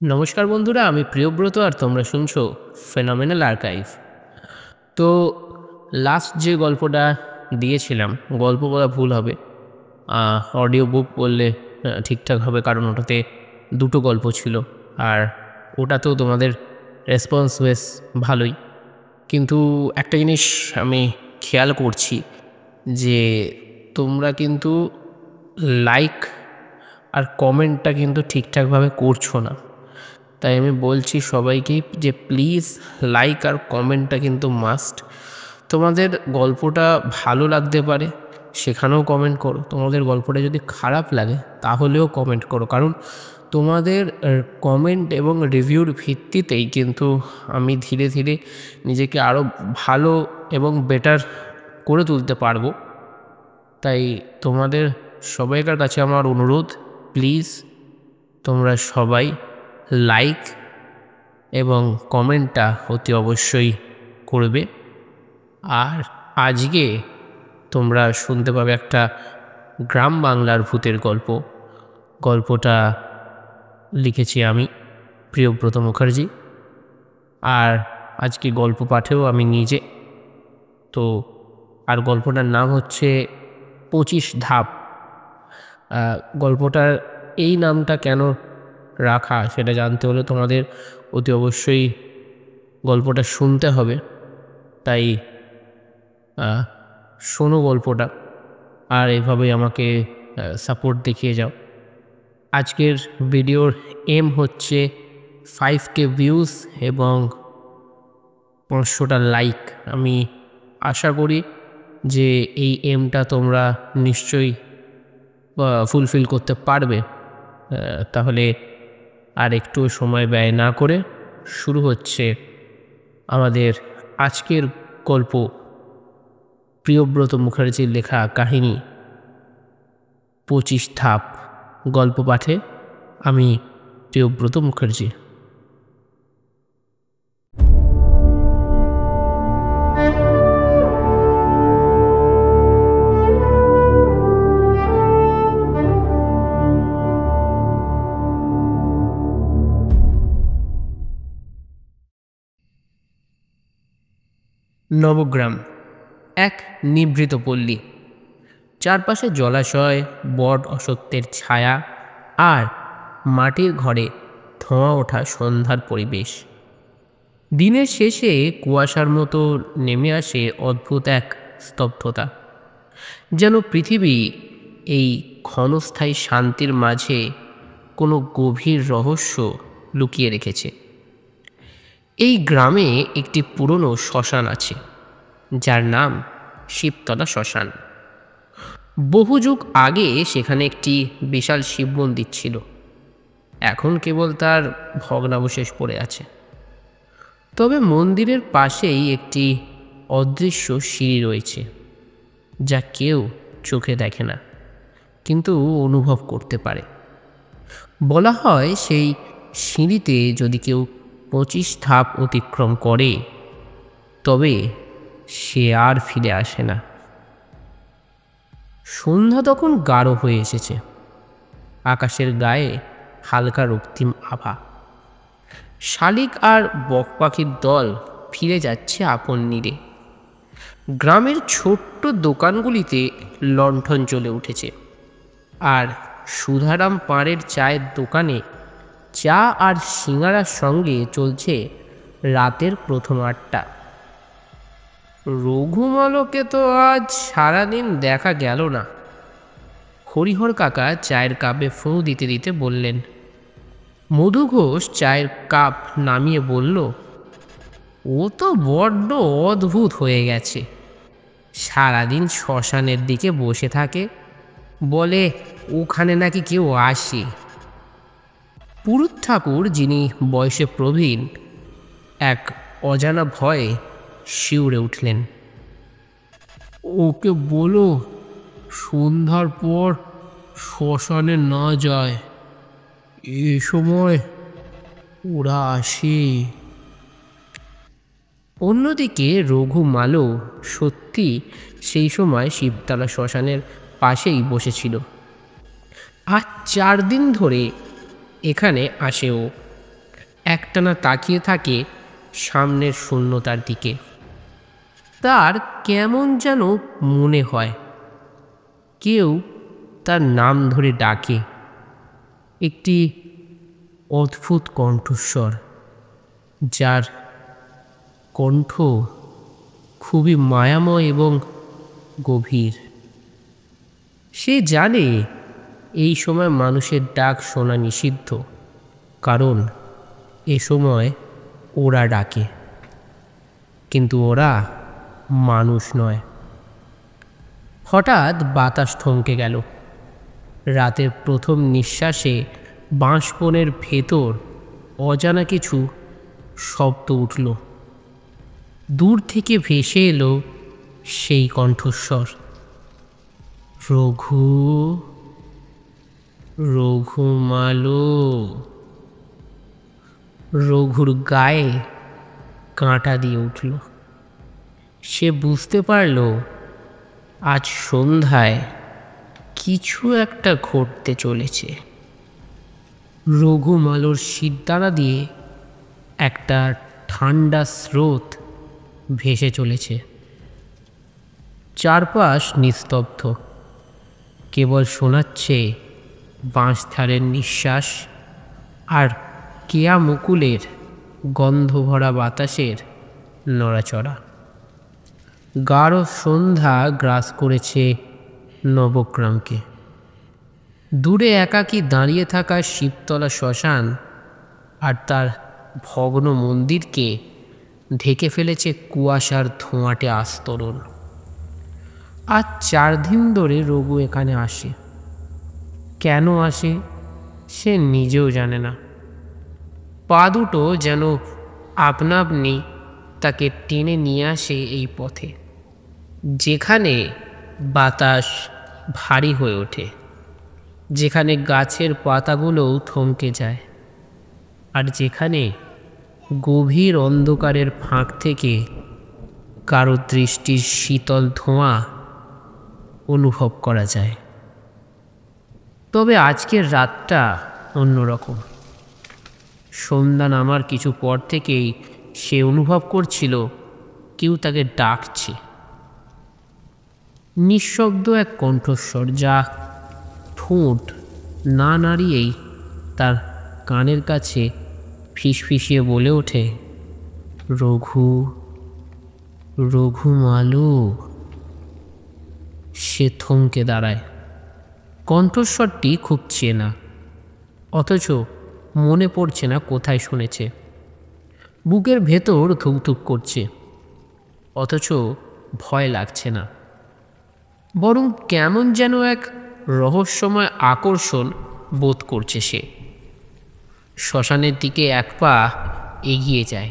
নমস্কার বন্ধুরা, আমি প্রিয়ব্রত আর তোমরা শুনছো ফেনোমেনাল আর্কাইভ। তো লাস্ট যে গল্পটা দিয়েছিলাম, গল্প বলা ভুল হবে, অডিও বুক বললে ঠিকঠাক হবে, কারণ ওটাতে দুটো গল্প ছিল। আর ওটাতেও তোমাদের রেসপন্স বেশ ভালোই। কিন্তু একটা জিনিস আমি খেয়াল করছি যে তোমরা কিন্তু লাইক আর কমেন্টটা কিন্তু ঠিকঠাকভাবে করছো না। তাই আমি বলছি সবাইকেই যে প্লিজ লাইক আর কমেন্টটা কিন্তু মাস্ট। তোমাদের গল্পটা ভালো লাগতে পারে, সেখানেও কমেন্ট করো। তোমাদের গল্পটা যদি খারাপ লাগে তাহলেও কমেন্ট করো, কারণ তোমাদের কমেন্ট এবং রিভিউর ভিত্তিতেই কিন্তু আমি ধীরে ধীরে নিজেকে আরও ভালো এবং বেটার করে তুলতে পারবো। তাই তোমাদের সবাইকার কাছে আমার অনুরোধ, প্লিজ তোমরা সবাই লাইক এবং কমেন্টটা অতি অবশ্যই করবে। আর আজকে তোমরা শুনতে পাবে একটা গ্রাম বাংলার ভূতের গল্প। গল্পটা লিখেছি আমি, প্রিয়ব্রত মুখার্জি। আর আজকে গল্প পাঠেও আমি নিজে। তো আর গল্পটার নাম হচ্ছে 25 ধাপ। গল্পটার এই নামটা কেন রাখা সেটা জানতে হলে তোমাদের অতি অবশ্যই গল্পটা শুনতে হবে। তাই শোনো গল্পটা, আর এভাবেই আমাকে সাপোর্ট দেখিয়ে যাও। আজকের ভিডিওর এম হচ্ছে 5K ভিউজ এবং 500টা লাইক। আমি আশা করি যে এই এমটা তোমরা নিশ্চয়ই ফুলফিল করতে পারবে। তাহলে আর একটু সময় ব্যয় না করে শুরু হচ্ছে আমাদের আজকের গল্প, প্রিয়ব্রত মুখার্জির লেখা কাহিনী 25 ধাপ। গল্প পাঠে আমি প্রিয়ব্রত মুখার্জি। নবগ্রাম, এক নিভৃত পল্লী। চারপাশে জলাশয়, বট অসত্যের ছায়া আর মাটির ঘরে ধোঁয়া ওঠা সন্ধ্যার পরিবেশ। দিনের শেষে কুয়াশার মতো নেমে আসে অদ্ভুত এক স্তব্ধতা, যেন পৃথিবী এই ক্ষণস্থায়ী শান্তির মাঝে কোনো গভীর রহস্য লুকিয়ে রেখেছে। এই গ্রামে একটি পুরনো শ্মশান আছে, যার নাম শিবতলা শ্মশান। বহু যুগ আগে সেখানে একটি বিশাল শিব মন্দির ছিল, এখন কেবল তার ভগ্নাবশেষ পড়ে আছে। তবে মন্দিরের পাশেই একটি অদৃশ্য সিঁড়ি রয়েছে, যা কেউ চোখে দেখে না, কিন্তু অনুভব করতে পারে। বলা হয় সেই সিঁড়িতে যদি কেউ 25 ধাপ অতিক্রম করে তবে সে আর ফিরে আসে না। সন্ধ্যা তখন গাঢ় হয়ে এসেছে, আকাশের গায়ে হালকা রক্তিম আভা। শালিক আর বক পাখির দল ফিরে যাচ্ছে আপন নীড়ে। গ্রামের ছোট্ট দোকানগুলিতে লণ্ঠন জ্বলে উঠেছে, আর সুধারাম পাড়ের চায়ের দোকানে চা আর সিঙাড়ার সঙ্গে চলছে রাতের প্রথম আড্ডা। রঘুমালকে তো আজ সারাদিন দেখা গেল না। হরিহর কাকা চায়ের কাপে ফুঁ দিতে দিতে বললেন। মধু ঘোষ চায়ের কাপ নামিয়ে বলল, ও তো বড্ড অদ্ভুত হয়ে গেছে। সারাদিন শ্মশানের দিকে বসে থাকে, বলে ওখানে নাকি কেউ আসে। পুরুত ঠাকুর, যিনি বয়সে প্রবীণ, এক অজানা ভয়ে শিউরে উঠলেন। ওকে বলো সন্ধ্যার পর শ্মশানে না যায়, এ সময় ওরা আসে। অন্যদিকে রঘুমালও সত্যি সেই সময় শিবতলা শ্মশানের পাশেই বসেছিল। আজ 4 দিন ধরে এখানে আসে ও। একটানা তাকিয়ে থাকে সামনের শূন্যতার দিকে। তার কেমন যেন মনে হয় কেউ তার নাম ধরে ডাকে। একটি অদ্ভুত কণ্ঠস্বর, যার কণ্ঠ খুবই মায়াময় এবং গভীর। সে জানে এই সময় মানুষের ডাক শোনা নিষিদ্ধ, কারণ এ সময় ওরা ডাকে, কিন্তু ওরা মানুষ নয়। হঠাৎ বাতাস থমকে গেল। রাতের প্রথম নিঃশ্বাসে বাঁশবনের ভেতর অজানা কিছু শব্দ উঠল। দূর থেকে ভেসে এলো সেই কণ্ঠস্বর, রঘু, রঘুমালো। রঘুর গায়ে কাঁটা দিয়ে উঠল। সে বুঝতে পারল আজ সন্ধ্যায় কিছু একটা ঘটতে চলেছে। রঘুমালোর শিরদাঁড়া দিয়ে একটা ঠান্ডা স্রোত ভেসে চলেছে। চারপাশ নিস্তব্ধ, কেবল শোনাচ্ছে বাঁশঝাড়ের নিঃশ্বাস আর কেয়া মুকুলের গন্ধভরা বাতাসের নড়াচড়া। গাঢ় সন্ধ্যা গ্রাস করেছে নবগ্রামকে। দূরে একাকী দাঁড়িয়ে থাকা শিবতলা শ্মশান আর তার ভগ্ন মন্দিরকে ঢেকে ফেলেছে কুয়াশার ধোঁয়াটে আস্তরণ। আজ 4 দিন ধরে রঘু এখানে আসে। কেন আসে সে নিজেও জানে না। পা দুটো যেন আপনা আপনি তাকে টেনে নিয়ে আসে এই পথে, যেখানে বাতাস ভারী হয়ে ওঠে, যেখানে গাছের পাতাগুলোও থমকে যায়, আর যেখানে গভীর অন্ধকারের ফাঁক থেকে কারো দৃষ্টির শীতল ধোঁয়া অনুভব করা যায়। তবে আজকের রাতটা অন্যরকম। সন্ধ্যা নামার কিছু পর থেকেই সে অনুভব করছিল কেউ তাকে ডাকছে। নিঃশব্দ এক কণ্ঠস্বর, যা ঠোঁট না নাড়িয়েই তার কানের কাছে ফিসফিসিয়ে বলে ওঠে, রঘু, রঘুমালো। সে থমকে দাঁড়ায়। কণ্ঠস্বরটি খুব চেনা, অথচ মনে পড়ছে না কোথায় শুনেছে। বুকের ভেতর ধুকধুক করছে, অথচ ভয় লাগছে না, বরং কেমন যেন এক রহস্যময় আকর্ষণ বোধ করছে সে। শ্মশানের দিকে এক পা এগিয়ে যায়।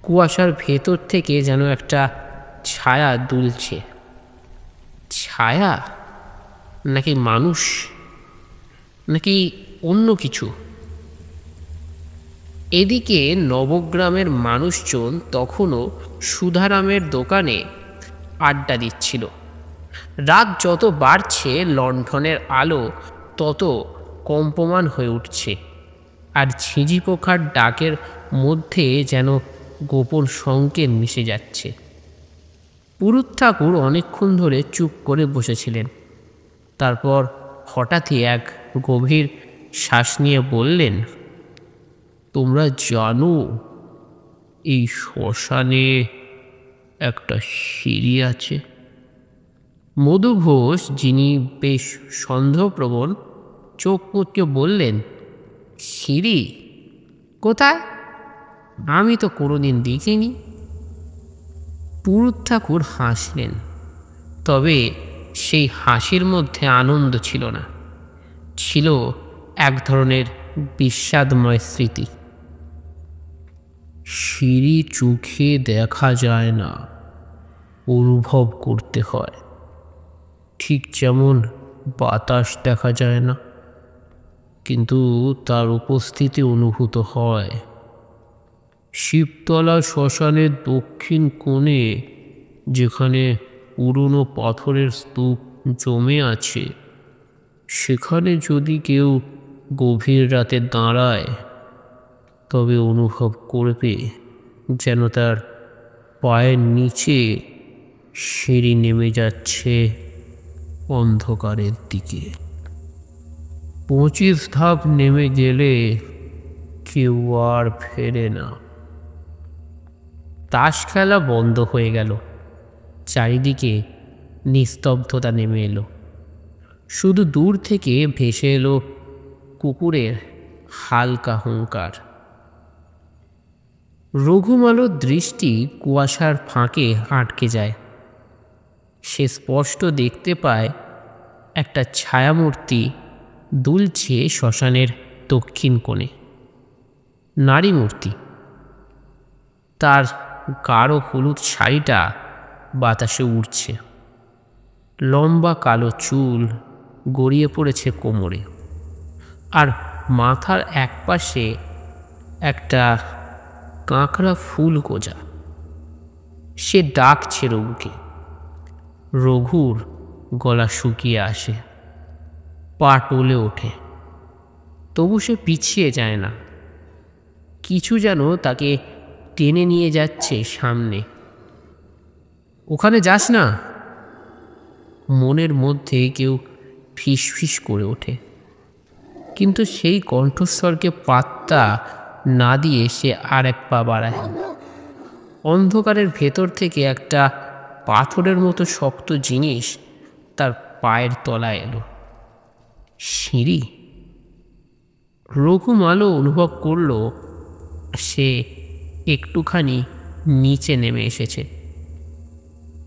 কুয়াশার ভেতর থেকে যেন একটা ছায়া দুলছে। ছায়া নাকি মানুষ, নাকি অন্য কিছু? এদিকে নবগ্রামের মানুষজন তখনও সুধারামের দোকানে আড্ডা দিচ্ছিল। রাত যত বাড়ছে লণ্ঠনের আলো তত কম্পমান হয়ে উঠছে, আর ঝিঁঝি পোকার ডাকের মধ্যে যেন গোপন সংকেত মিশে যাচ্ছে। পুরুত ঠাকুর অনেকক্ষণ ধরে চুপ করে বসেছিলেন। তারপর হঠাৎই এক গভীর শ্বাস নিয়ে বললেন, তোমরা জানো এই শ্মশানে একটা সিঁড়ি আছে? মধু ঘোষ, যিনি বেশ সন্দেহপ্রবণ, চোখ মুটকে বললেন, সিঁড়ি? কোথায়? আমি তো কোনোদিন দেখিনি। পুরুত ঠাকুর হাসলেন, তবে সেই হাসির মধ্যে আনন্দ ছিল না, ছিল এক ধরনের বিষাদময় স্মৃতি। সিঁড়ি চোখে দেখা যায় না, অনুভব করতে হয়। ঠিক যেমন বাতাস দেখা যায় না, কিন্তু তার উপস্থিতি অনুভূত হয়। শিবতলা শ্মশানের দক্ষিণ কোণে, যেখানে পুরনো পাথরের স্তূপ জমে আছে, সেখানে যদি কেউ গভীর রাতে দাঁড়ায়, তবে অনুভব করবে যেন তার পায়ের নিচে সিঁড়ি নেমে যাচ্ছে অন্ধকারের দিকে। 25 ধাপ নেমে গেলে কেউ আর ফেরে না। তাস খেলা বন্ধ হয়ে গেল। চারিদিকে নিস্তব্ধতা নেমে এলো। শুধু দূর থেকে ভেসে এলো কুকুরের হালকা হুঙ্কার। রঘুমালোর দৃষ্টি কুয়াশার ফাঁকে আটকে যায়। সে স্পষ্ট দেখতে পায় একটা ছায়ামূর্তি দুলছে শ্মশানের দক্ষিণ কোণে। নারী মূর্তি। তার গাঢ় হলুদ শাড়িটা বাতাসে উড়ছে। লম্বা কালো চুল গড়িয়ে পড়েছে কোমরে, আর মাথার একপাশে একটা কাঁকড়া ফুল গোজা। সে ডাকছে রঘুকে। রঘুর গলা শুকিয়ে আসে, পা টলে ওঠে, তবু সে পিছিয়ে যায় না। কিছু যেন তাকে টেনে নিয়ে যাচ্ছে সামনে। ওখানে যাস না, মনের মধ্যে কেউ ফিসফিস করে ওঠে। কিন্তু সেই কণ্ঠস্বরকে পাত্তা না দিয়ে সে আর এক পা বাড়ায়। অন্ধকারের ভেতর থেকে একটা পাথরের মতো শক্ত জিনিস তার পায়ের তলায় এলো। সিঁড়ি। রঘুমালো অনুভব করল সে একটুখানি নিচে নেমে এসেছে।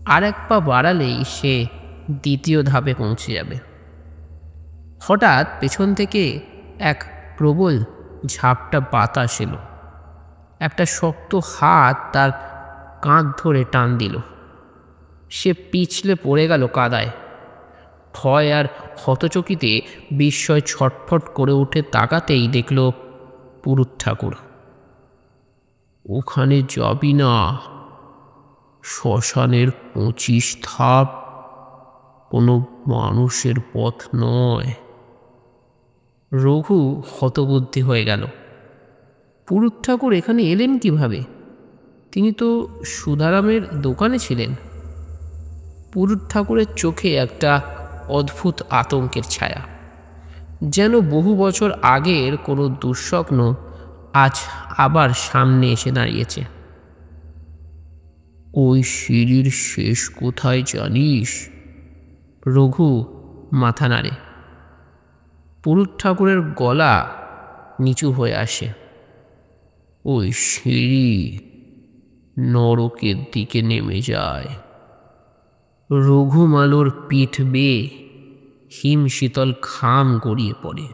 আর এক পা বাড়ালেই সে দ্বিতীয় ধাপে পৌঁছে যাবে। হঠাৎ পেছন থেকে এক প্রবল ঝাপটা বাতাস এলো। একটা শক্ত হাত তার কাঁধ ধরে টান দিল। সে পিছলে পড়ে গেল কাদায়। ভয় আর হতচকিতে বিস্ময় ছটফট করে উঠে তাকাতেই দেখল পুরুত ঠাকুর। ওখানে যাবি না, শ্মশানের 25 ধাপ কোনো মানুষের পথ নয়। রঘু হতবুদ্ধি হয়ে গেল। পুরুত ঠাকুর এখানে এলেন কিভাবে? তিনি তো সুধারামের দোকানে ছিলেন। পুরুত ঠাকুরের চোখে একটা অদ্ভুত আতঙ্কের ছায়া, যেন বহু বছর আগের কোনো দুঃস্বপ্ন আজ আবার সামনে এসে দাঁড়িয়েছে। ওই সিঁড়ির শেষ কোথায় জানিস? রঘু মাথা নাড়ে। পুরুত ঠাকুরের গলা নিচু হয়ে আসে। ওই সিঁড়ি নরকের দিকে নেমে যায়। রঘুমালোর পিঠ বেয়ে হিম শীতল ঘাম গড়িয়ে পড়ে।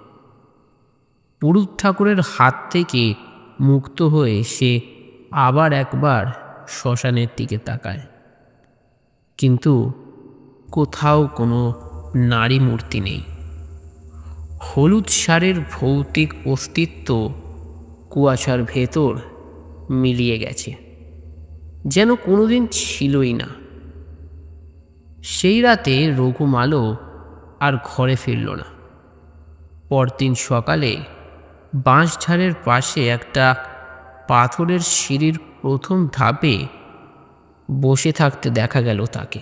পুরুত ঠাকুরের হাত থেকে মুক্ত হয়ে সে আবার একবার শ্মশানের দিকে তাকায়। কিন্তু কোথাও কোনো নারী মূর্তি নেই। হলুদ শাড়ির ভৌতিক অস্তিত্ব কুয়াশার ভেতর মিলিয়ে গেছে, যেন কোনোদিন ছিলই না। সেই রাতে রঘুমালো আর ঘরে ফিরল না। পরদিন সকালে বাঁশঝাড়ের পাশে একটা পাথরের সিঁড়ির প্রথম ধাপে বসে থাকতে দেখা গেল তাকে।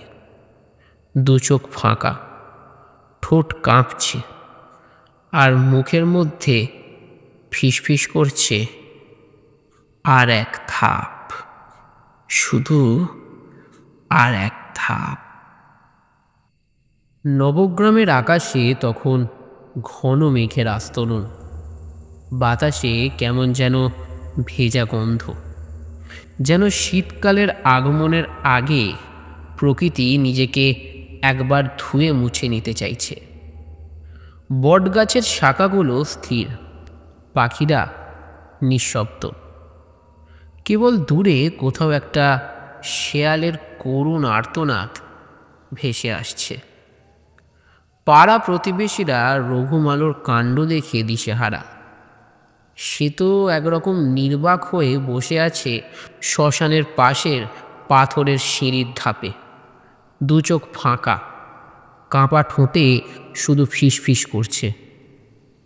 দু চোখ ফাঁকা, ঠোঁট কাঁপছে, আর মুখের মধ্যে ফিসফিস করছে, আর এক ধাপ, শুধু আর এক ধাপ। নবগ্রামের আকাশে তখন ঘন মেঘের আস্তরণ। বাতাসে কেমন যেন ভেজা গন্ধ, যেন শীতকালের আগমনের আগে প্রকৃতি নিজেকে একবার ধুয়ে মুছে নিতে চাইছে। বটগাছের শাখাগুলো স্থির, পাখিরা নিঃশব্দ। কেবল দূরে কোথাও একটা শেয়ালের করুণ আর্তনাদ ভেসে আসছে। পাড়া প্রতিবেশীরা রঘুমালোর কাণ্ড দেখে দিশেহারা। সে তো একরকম নির্বাক হয়ে বসে আছে শ্মশানের পাশের পাথরের সিঁড়ির ধাপে, দু চোখ ফাঁকা, কাঁপা ঠোঁটে শুধু ফিসফিস করছে,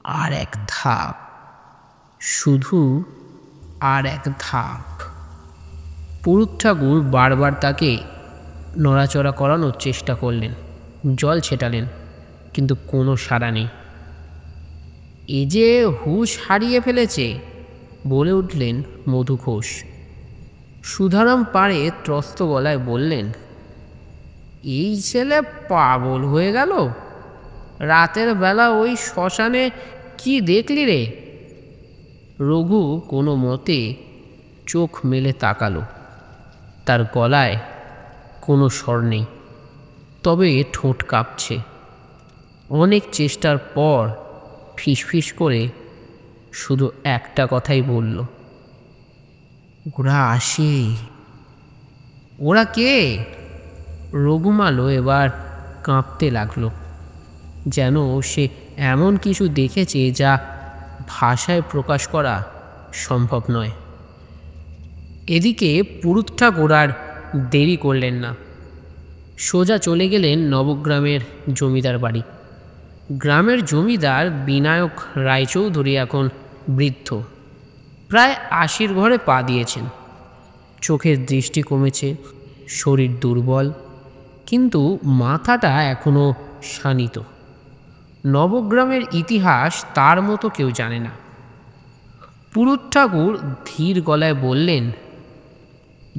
আর এক ধাপ, শুধু আর এক ধাপ। পুরুত ঠাকুর বারবার তাকে নড়াচড়া করানোর চেষ্টা করলেন, জল ছেটালেন, কিন্তু কোনো সাড়া নেই। এ যে হুঁশ হারিয়ে ফেলেছে, বলে উঠলেন মধু ঘোষ। সুধারাম পাড়ে ত্রস্ত গলায় বললেন, এই ছেলে পাগল হয়ে গেল? রাতের বেলা ওই শ্মশানে কি দেখলি রে? রঘু কোনো মতে চোখ মেলে তাকালো। তার গলায় কোনো স্বর নেই, তবে ঠোঁট কাঁপছে। অনেক চেষ্টার পর ফিসফিস করে শুধু একটা কথাই বলল, ওরা আসে। ওরা কে? রঘুমালো এবার কাঁপতে লাগলো, যেন সে এমন কিছু দেখেছে যা ভাষায় প্রকাশ করা সম্ভব নয়। এদিকে পুরুত ঠাকুর আর দেরি করলেন না, সোজা চলে গেলেন নবগ্রামের জমিদার বাড়ি। গ্রামের জমিদার বিনায়ক রায়চৌধুরী এখন বৃদ্ধ, প্রায় ৮০ ঘরে পা দিয়েছেন। চোখের দৃষ্টি কমেছে, শরীর দুর্বল, কিন্তু মাথাটা এখনও শানিত। নবগ্রামের ইতিহাস তার মতো কেউ জানে না। পুরুত ঠাকুর ধীর গলায় বললেন,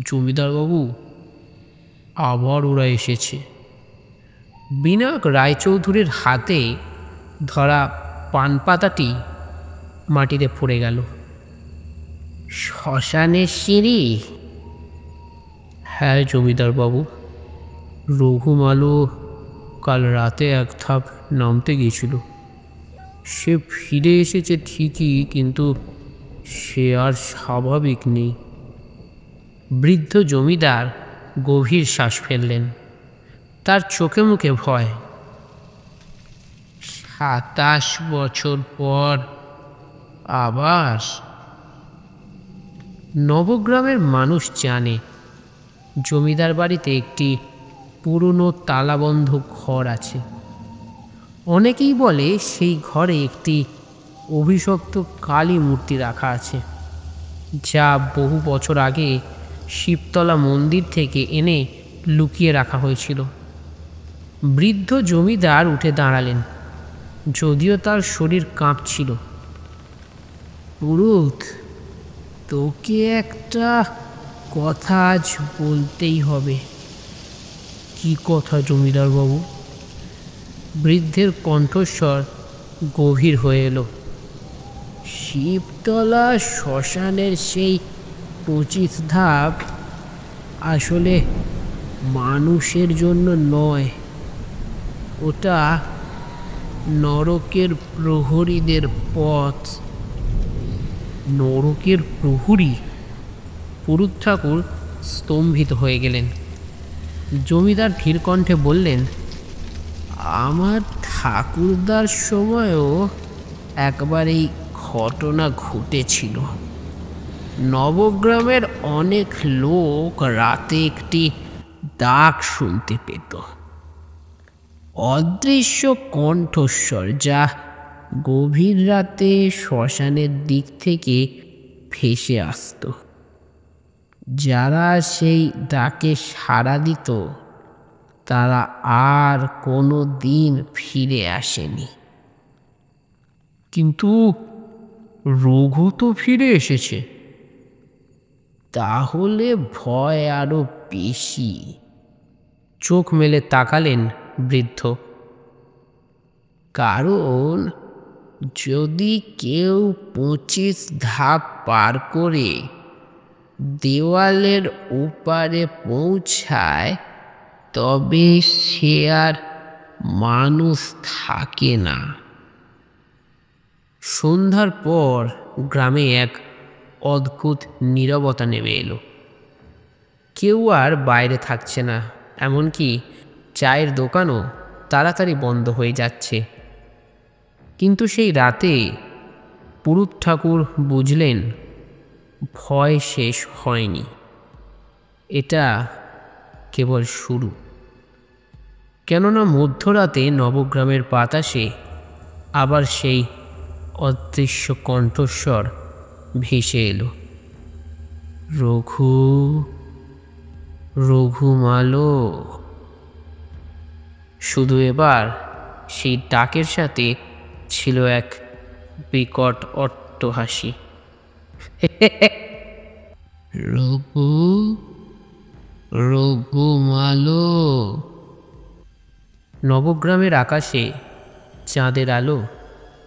জমিদারবাবু, আবার ওরা এসেছে। বিনায়ক রায়চৌধুরীর হাতে ধরা পান পাতাটি মাটিতে পড়ে গেল। শ্মশানের সিঁড়ি? হ্যাঁ জমিদারবাবু, রঘুমালো কাল রাতে এক ধাপ নামতে গিয়েছিল। সে ফিরে এসেছে ঠিকই, কিন্তু সে আর স্বাভাবিক নেই। বৃদ্ধ জমিদার গভীর শ্বাস ফেললেন, তার চোখে মুখে ভয়। ২৭ বছর পর আবার? নবগ্রামের মানুষ জানে জমিদার বাড়িতে একটি পুরনো তালাবন্ধ ঘর আছে। অনেকেই বলে সেই ঘরে একটি অভিশপ্ত কালী মূর্তি রাখা আছে, যা বহু বছর আগে শিবতলা মন্দির থেকে এনে লুকিয়ে রাখা হয়েছিল। বৃদ্ধ জমিদার উঠে দাঁড়ালেন, যদিও তার শরীর কাঁপছিল। পুরুত, তোকে একটা কথা আজ বলতেই হবে। কি কথা জমিদারবাবু? বৃদ্ধের কণ্ঠস্বর গভীর হয়ে এলো। শিবতলা শ্মশানের সেই ২৫ ধাপ আসলে মানুষের জন্য নয়, ওটা নরকের প্রহরীদের পথ। নরকের প্রহরী? পুরুত ঠাকুর স্তম্ভিত হয়ে গেলেন। জমিদার ধীর কণ্ঠে বললেন, আমার ঠাকুরদার সময়ও একবার এই ঘটনা ঘটেছিল। নবগ্রামের অনেক লোক রাতে একটি ডাক শুনতে পেত, অদৃশ্য কণ্ঠস্বর, যা গভীর রাতে শ্মশানের দিক থেকে ভেসে আসত। যারা সেই ডাকে সাড়া দিত তারা আর কোনো দিন ফিরে আসেনি। কিন্তু রঘু তো ফিরে এসেছে। তাহলে ভয় আরো বেশি। চোখ মেলে তাকালেন বৃদ্ধ। কারণ যদি কেউ ২৫ ধাপ পার করে দেওয়ালের ওপারে পৌঁছায়, তবে সে আর মানুষ থাকে না। সন্ধ্যার পর গ্রামে এক অদ্ভুত নীরবতা নেমে এলো। কেউ আর বাইরে থাকছে না, এমনকি চায়ের দোকানও তাড়াতাড়ি বন্ধ হয়ে যাচ্ছে। কিন্তু সেই রাতে পুরুত ঠাকুর বুঝলেন ভয় শেষ হয়নি, এটা কেবল শুরু। কেননা মধ্যরাতে নবগ্রামের বাতাসে আবার সেই অদৃশ্য কণ্ঠস্বর ভেসে এলো। রঘু, রঘুমালো। শুধু এবার সেই ডাকের সাথে ছিল এক বিকট অট্টহাসি। রঘু, রঘুমালো। নবগ্রামের আকাশে চাঁদের আলো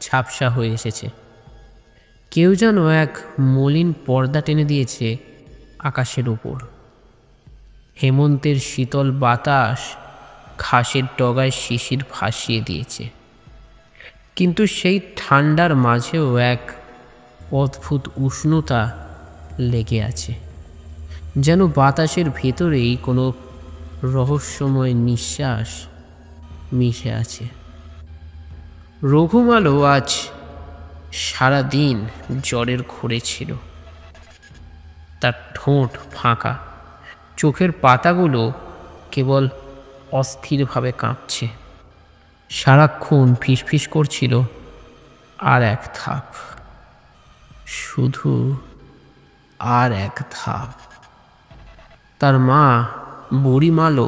ঝাপসা হয়ে এসেছে। কেউ যেন এক মলিন পর্দা টেনে দিয়েছে আকাশের উপর। হেমন্তের শীতল বাতাস ঘাসের ডগায় শিশির ভাসিয়ে দিয়েছে, কিন্তু সেই ঠান্ডার মাঝেও এক অদ্ভুত উষ্ণতা লেগে আছে, যেন বাতাসের ভেতরেই কোনো রহস্যময় নিঃশ্বাস মিশে আছে। রঘুমালো আজ সারাদিন জ্বরের ঘোরে ছিল। তার ঠোঁট ফাঁকা, চোখের পাতাগুলো কেবল অস্থিরভাবে কাঁপছে। সারাক্ষণ ফিসফিস করছিল, আর এক ধাপ, শুধু আর এক ধাপ। তার মা বুড়িমালো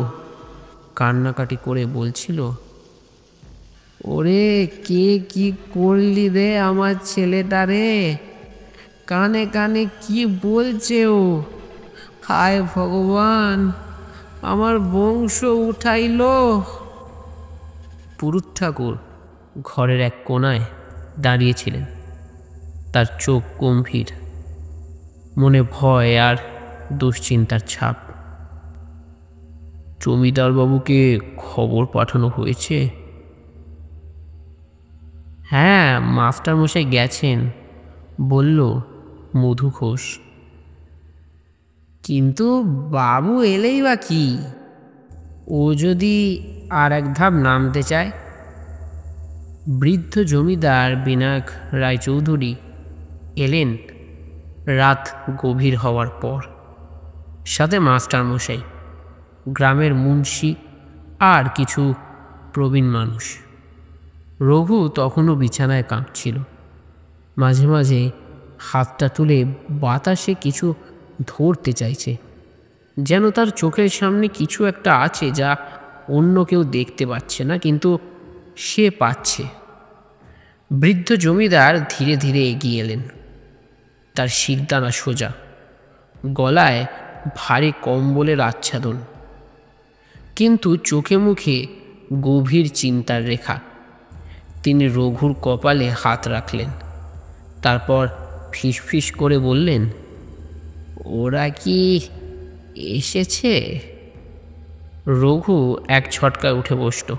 কান্নাকাটি করে বলছিল, ওরে কে কি করলি রে আমার ছেলেটারে? কানে কানে কি বলছে ও? হায় ভগবান, আমার বংশ উঠাইল। পুরুত ঠাকুর ঘরের এক কোণায় দাঁড়িয়েছিলেন। তার চোখ গম্ভীর, মনে ভয় আর দুশ্চিন্তার ছাপ। জমিদার বাবুকে খবর পাঠানো হয়েছে? হ্যাঁ, মাস্টার মশাই গেছেন, বলল মধু ঘোষ। কিন্তু বাবু এলেই বা কি? ও যদি আর এক ধাপ নামতে চায়? বৃদ্ধ জমিদার বিনায়ক রায়চৌধুরী এলেন রাত গভীর হওয়ার পর। সাথে মাস্টার মশাই, গ্রামের মুন্সি আর কিছু প্রবীণ মানুষ। রঘু তখনও বিছানায় কাঁপছিল। মাঝে মাঝে হাতটা তুলে বাতাসে কিছু ধরতে চাইছে, যেন তার চোখের সামনে কিছু একটা আছে যা অন্য কেউ দেখতে পাচ্ছে না, কিন্তু সে পাচ্ছে। বৃদ্ধ জমিদার ধীরে ধীরে এগিয়ে এলেন। তার শিরদানা সোজা, গলায় ভারী কম্বলের আচ্ছাদন, কিন্তু চোখে মুখে গভীর চিন্তার রেখা। তিনি রঘুর কপালে হাত রাখলেন, তারপর ফিসফিস করে বললেন, ওরা কি এসেছে? রঘু এক ঝটকায় উঠে বসল,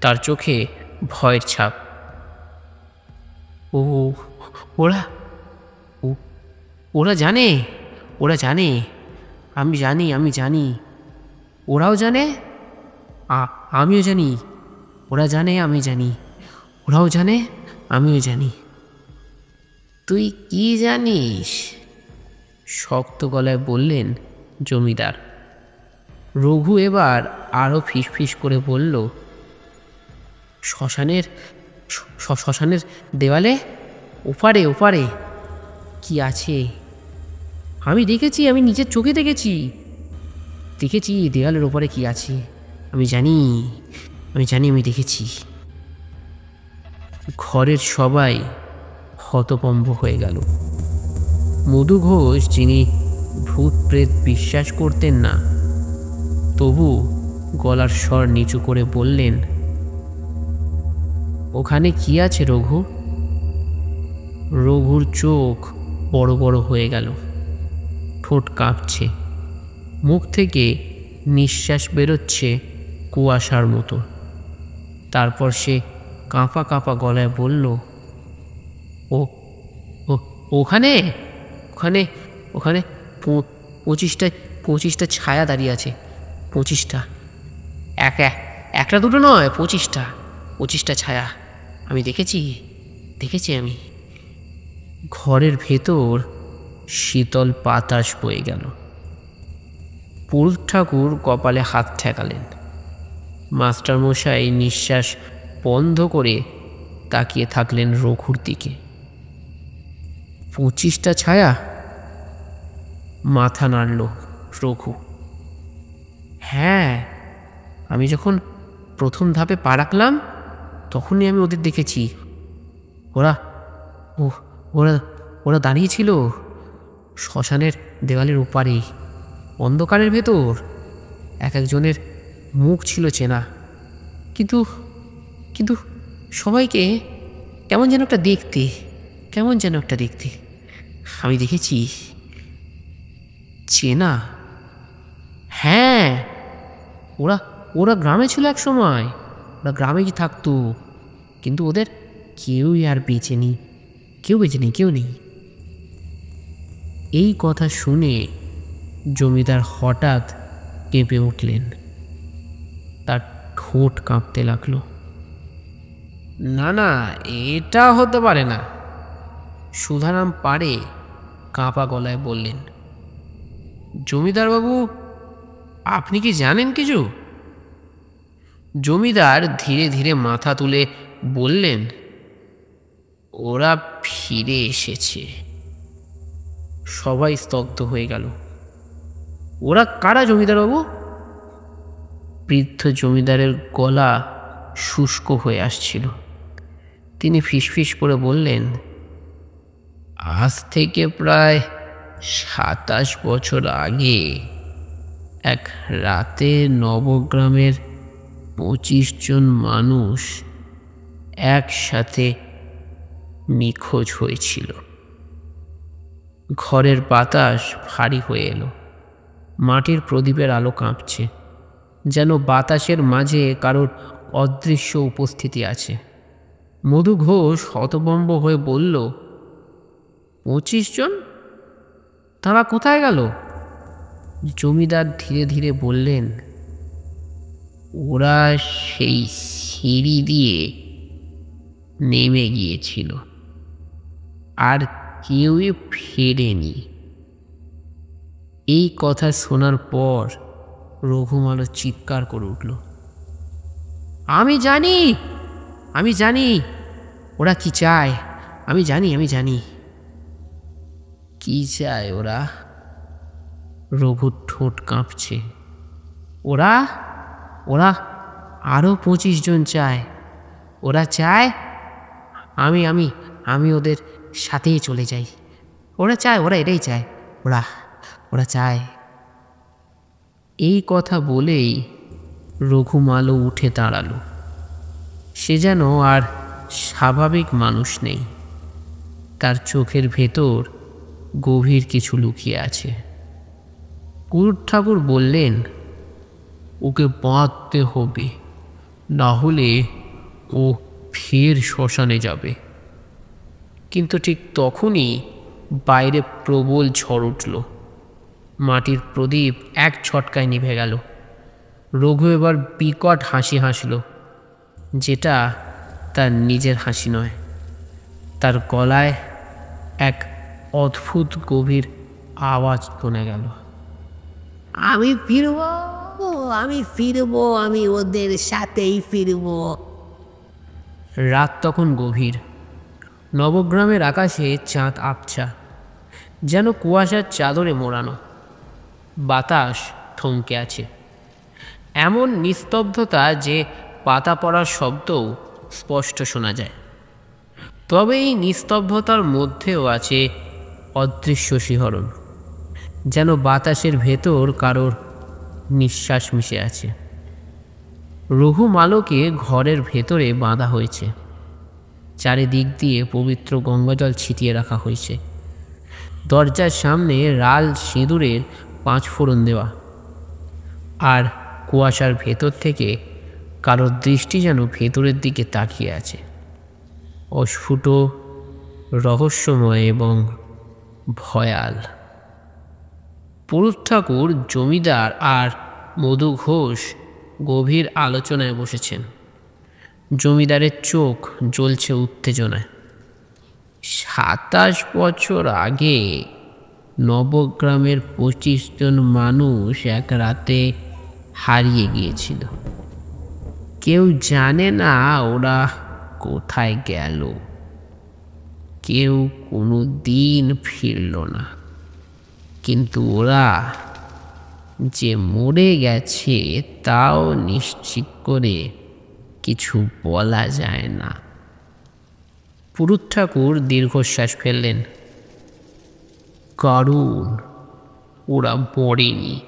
তার চোখে ভয়ের ছাপ। ও ওরা ওরা জানে, ওরা জানে, আমি জানি, আমি জানি। ওরাও জানে, আমিও জানি। ওরা জানে, আমি জানি। ওরাও জানে, আমিও জানি। তুই কি জানিস? শক্ত গলায় বললেন জমিদার। রঘু এবার আরও ফিসফিস করে বলল, শ্মশানের দেওয়ালে ওপারে ওপারে কি আছে? আমি দেখেছি, আমি নিজের চোখে দেখেছি। দেওয়ালের ওপারে কি আছে আমি জানি, আমি জানি, আমি দেখেছি। ঘরের সবাই হতভম্ব হয়ে গেল। মধু ঘোষ, যিনি ভূত প্রেত বিশ্বাস করতেন না, তবু গলার স্বর নিচু করে বললেন, ওখানে কি আছে রঘু? রঘুর চোখ বড় বড় হয়ে গেল, ঠোঁট কাঁপছে, মুখ থেকে নিঃশ্বাস বেরোচ্ছে কুয়াশার মতো। তারপর সে কাঁপা কাঁপা গলায় বলল, ও ওখানে ওখানে ওখানে 25টা ছায়া দাঁড়িয়ে আছে। 25টা, একটা দুটো নয়, 25টা ছায়া। আমি দেখেছি আমি। ঘরের ভেতর শীতল বাতাস বয়ে গেল। পুরুত ঠাকুর কপালে হাত ঠেকালেন। মাস্টারমশাই নিঃশ্বাস বন্ধ করে তাকিয়ে থাকলেন রঘুর দিকে। 25টা ছায়া? মাথা নাড়ল রঘু। হ্যাঁ, আমি যখন প্রথম ধাপে পা রাখলাম তখনই আমি ওদের দেখেছি। ওরা ও ওরা ওরা দাঁড়িয়েছিল শ্মশানের দেওয়ালের ওপারে, অন্ধকারের ভেতর। এক একজনের মুখ ছিল চেনা, কিন্তু কিন্তু সবাইকে কেমন যেন একটা দেখতে আমি দেখেছি। চেনা? হ্যাঁ, ওরা ওরা গ্রামে ছিল এক সময়, ওরা গ্রামেই থাকতো, কিন্তু ওদের কেউই আর বেঁচে নেই, কেউ নেই। এই কথা শুনে জমিদার হঠাৎ কেঁপে উঠলেন। তার ঠোঁট কাঁপতে লাগলো। না, এটা হতে পারে না, সুধারাম পাড়ে কাঁপা গলায় বললেন। জমিদারবাবু, আপনি কি জানেন কিছু? জমিদার ধীরে ধীরে মাথা তুলে বললেন, ওরা ফিরে এসেছে। সবাই স্তব্ধ হয়ে গেল। ওরা কারা জমিদারবাবু? বৃদ্ধ জমিদারের গলা শুষ্ক হয়ে আসছিল। তিনি ফিসফিস করে বললেন, আজ থেকে প্রায় 27 বছর আগে এক রাতে নবগ্রামের 25 জন মানুষ একসাথে নিখোঁজ হয়েছিল। ঘরের বাতাস ভারী হয়ে এলো। মাটির প্রদীপের আলো কাঁপছে, যেন বাতাসের মাঝে কারোর অদৃশ্য উপস্থিতি আছে। মধু ঘোষ হতভম্ব হয়ে বলল, 25 জন? তারা কোথায় গেল? জমিদার ধীরে ধীরে বললেন, ওরা সেই সিঁড়ি দিয়ে নেমে গিয়েছিল, আর কেউই ফেরেনি। এই কথা শোনার পর রঘুমালো চিৎকার করে উঠল, আমি জানি ওরা কি চায়, আমি জানি। কি চায় ওরা? রঘুর ঠোঁট কাঁপছে। ওরা ওরা আরও 25 জন চায়। ওরা চায় আমি ওদের সাথেই চলে যাই। ওরা এটাই চায়। ওরা চায়। এই কথা বলেই রঘুমালো উঠে দাঁড়ালো। সে যেন আর স্বাভাবিক মানুষ নেই। তার চোখের ভেতর গভীর কিছু লুকিয়ে আছে। গুরু ঠাকুর বললেন, ওকে বাঁধতে হবে, না হলে ও ফের শ্মশানে যাবে। কিন্তু ঠিক তখনই বাইরে প্রবল ঝড় উঠল। মাটির প্রদীপ এক ঝটকায় নিভে গেল। রঘু এবার বিকট হাসি হাসল, যেটা তার নিজের হাসি নয়। তার গলায় এক অদ্ভুত গভীর আওয়াজ শোনা গেল, আমি ফিরবো, আমি ওদের সাথেই ফিরবো। রাত তখন গভীর। নবগ্রামের আকাশে চাঁদ আবছা, যেন কুয়াশার চাদরে মোড়ানো। বাতাস থমকে আছে, এমন নিস্তব্ধতা যে পাতা পড়ার শব্দও স্পষ্ট শোনা যায়। তবে এই নিস্তব্ধতার মধ্যেও আছে অদৃশ্য শিহরণ, যেন বাতাসের ভেতর কারোর নিঃশ্বাস মিশে আছে। রঘুমালোকে ঘরের ভেতরে বাঁধা হয়েছে। চারিদিক দিয়ে পবিত্র গঙ্গাজল ছিটিয়ে রাখা হয়েছে। দরজার সামনে লাল সিঁদুরের 5 ফোড়ন দেওয়া, আর কুয়াশার ভেতর থেকে কারোর দৃষ্টি যেন ভেতরের দিকে তাকিয়ে আছে, অস্ফুট, রহস্যময় এবং ভয়াল। পুরুষ ঠাকুর, জমিদার আর মধু ঘোষ গভীর আলোচনায় বসেছেন। জমিদারের চোখ জ্বলছে উত্তেজনায়। 27 বছর আগে নবগ্রামের 25 জন মানুষ এক রাতে হারিয়ে গিয়েছিল। কেউ জানে না ওরা কোথায় গেল। কেউ কোনো দিন ফিরল না। কিন্তু ওরা যে মরে গেছে তাও নিশ্চিত করে কিছু বলা যায় না। পুরুত ঠাকুর দীর্ঘশ্বাস ফেললেন। কারণ ওরা মরেনি,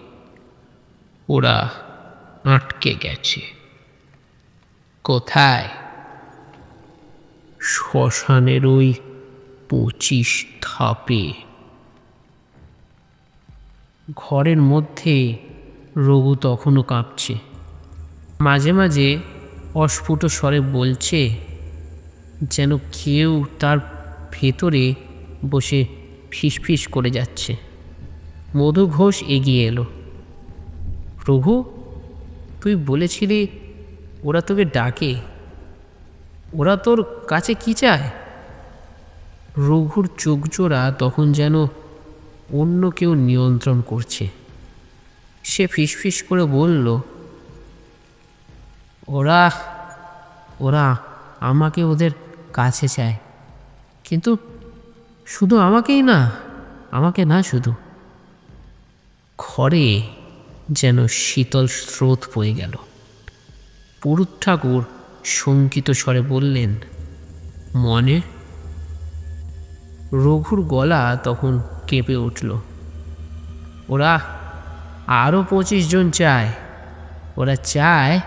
ওরা আটকে গেছে। কোথায়? শ্মশানের ওই 25 ধাপে। ঘরের মধ্যে রঘু তখনও কাঁপছে। মাঝে মাঝে অস্ফুট স্বরে বলছে, যেন কেউ তার ভেতরে বসে ফিসফিস করে যাচ্ছে। মধু ঘোষ এগিয়ে এলো। রঘু, তুই বলেছিলি ওরা তোকে ডাকে, ওরা তোর কাছে কি চায়? রঘুর চোখজোড়া তখন যেন অন্য কেউ নিয়ন্ত্রণ করছে। সে ফিসফিস করে বলল, ওরা ওরা আমাকে ওদের কাছে চায়, কিন্তু শুধু আমাকেই না, আমাকে না শুধু। ঘরে যেন শীতল স্রোত বয়ে গেল। পুরুত ঠাকুর শঙ্কিত স্বরে বললেন, মনে? রঘুর গলা তখন কেঁপে উঠল। ওরা আরও 25 জন চায়। ওরা চায়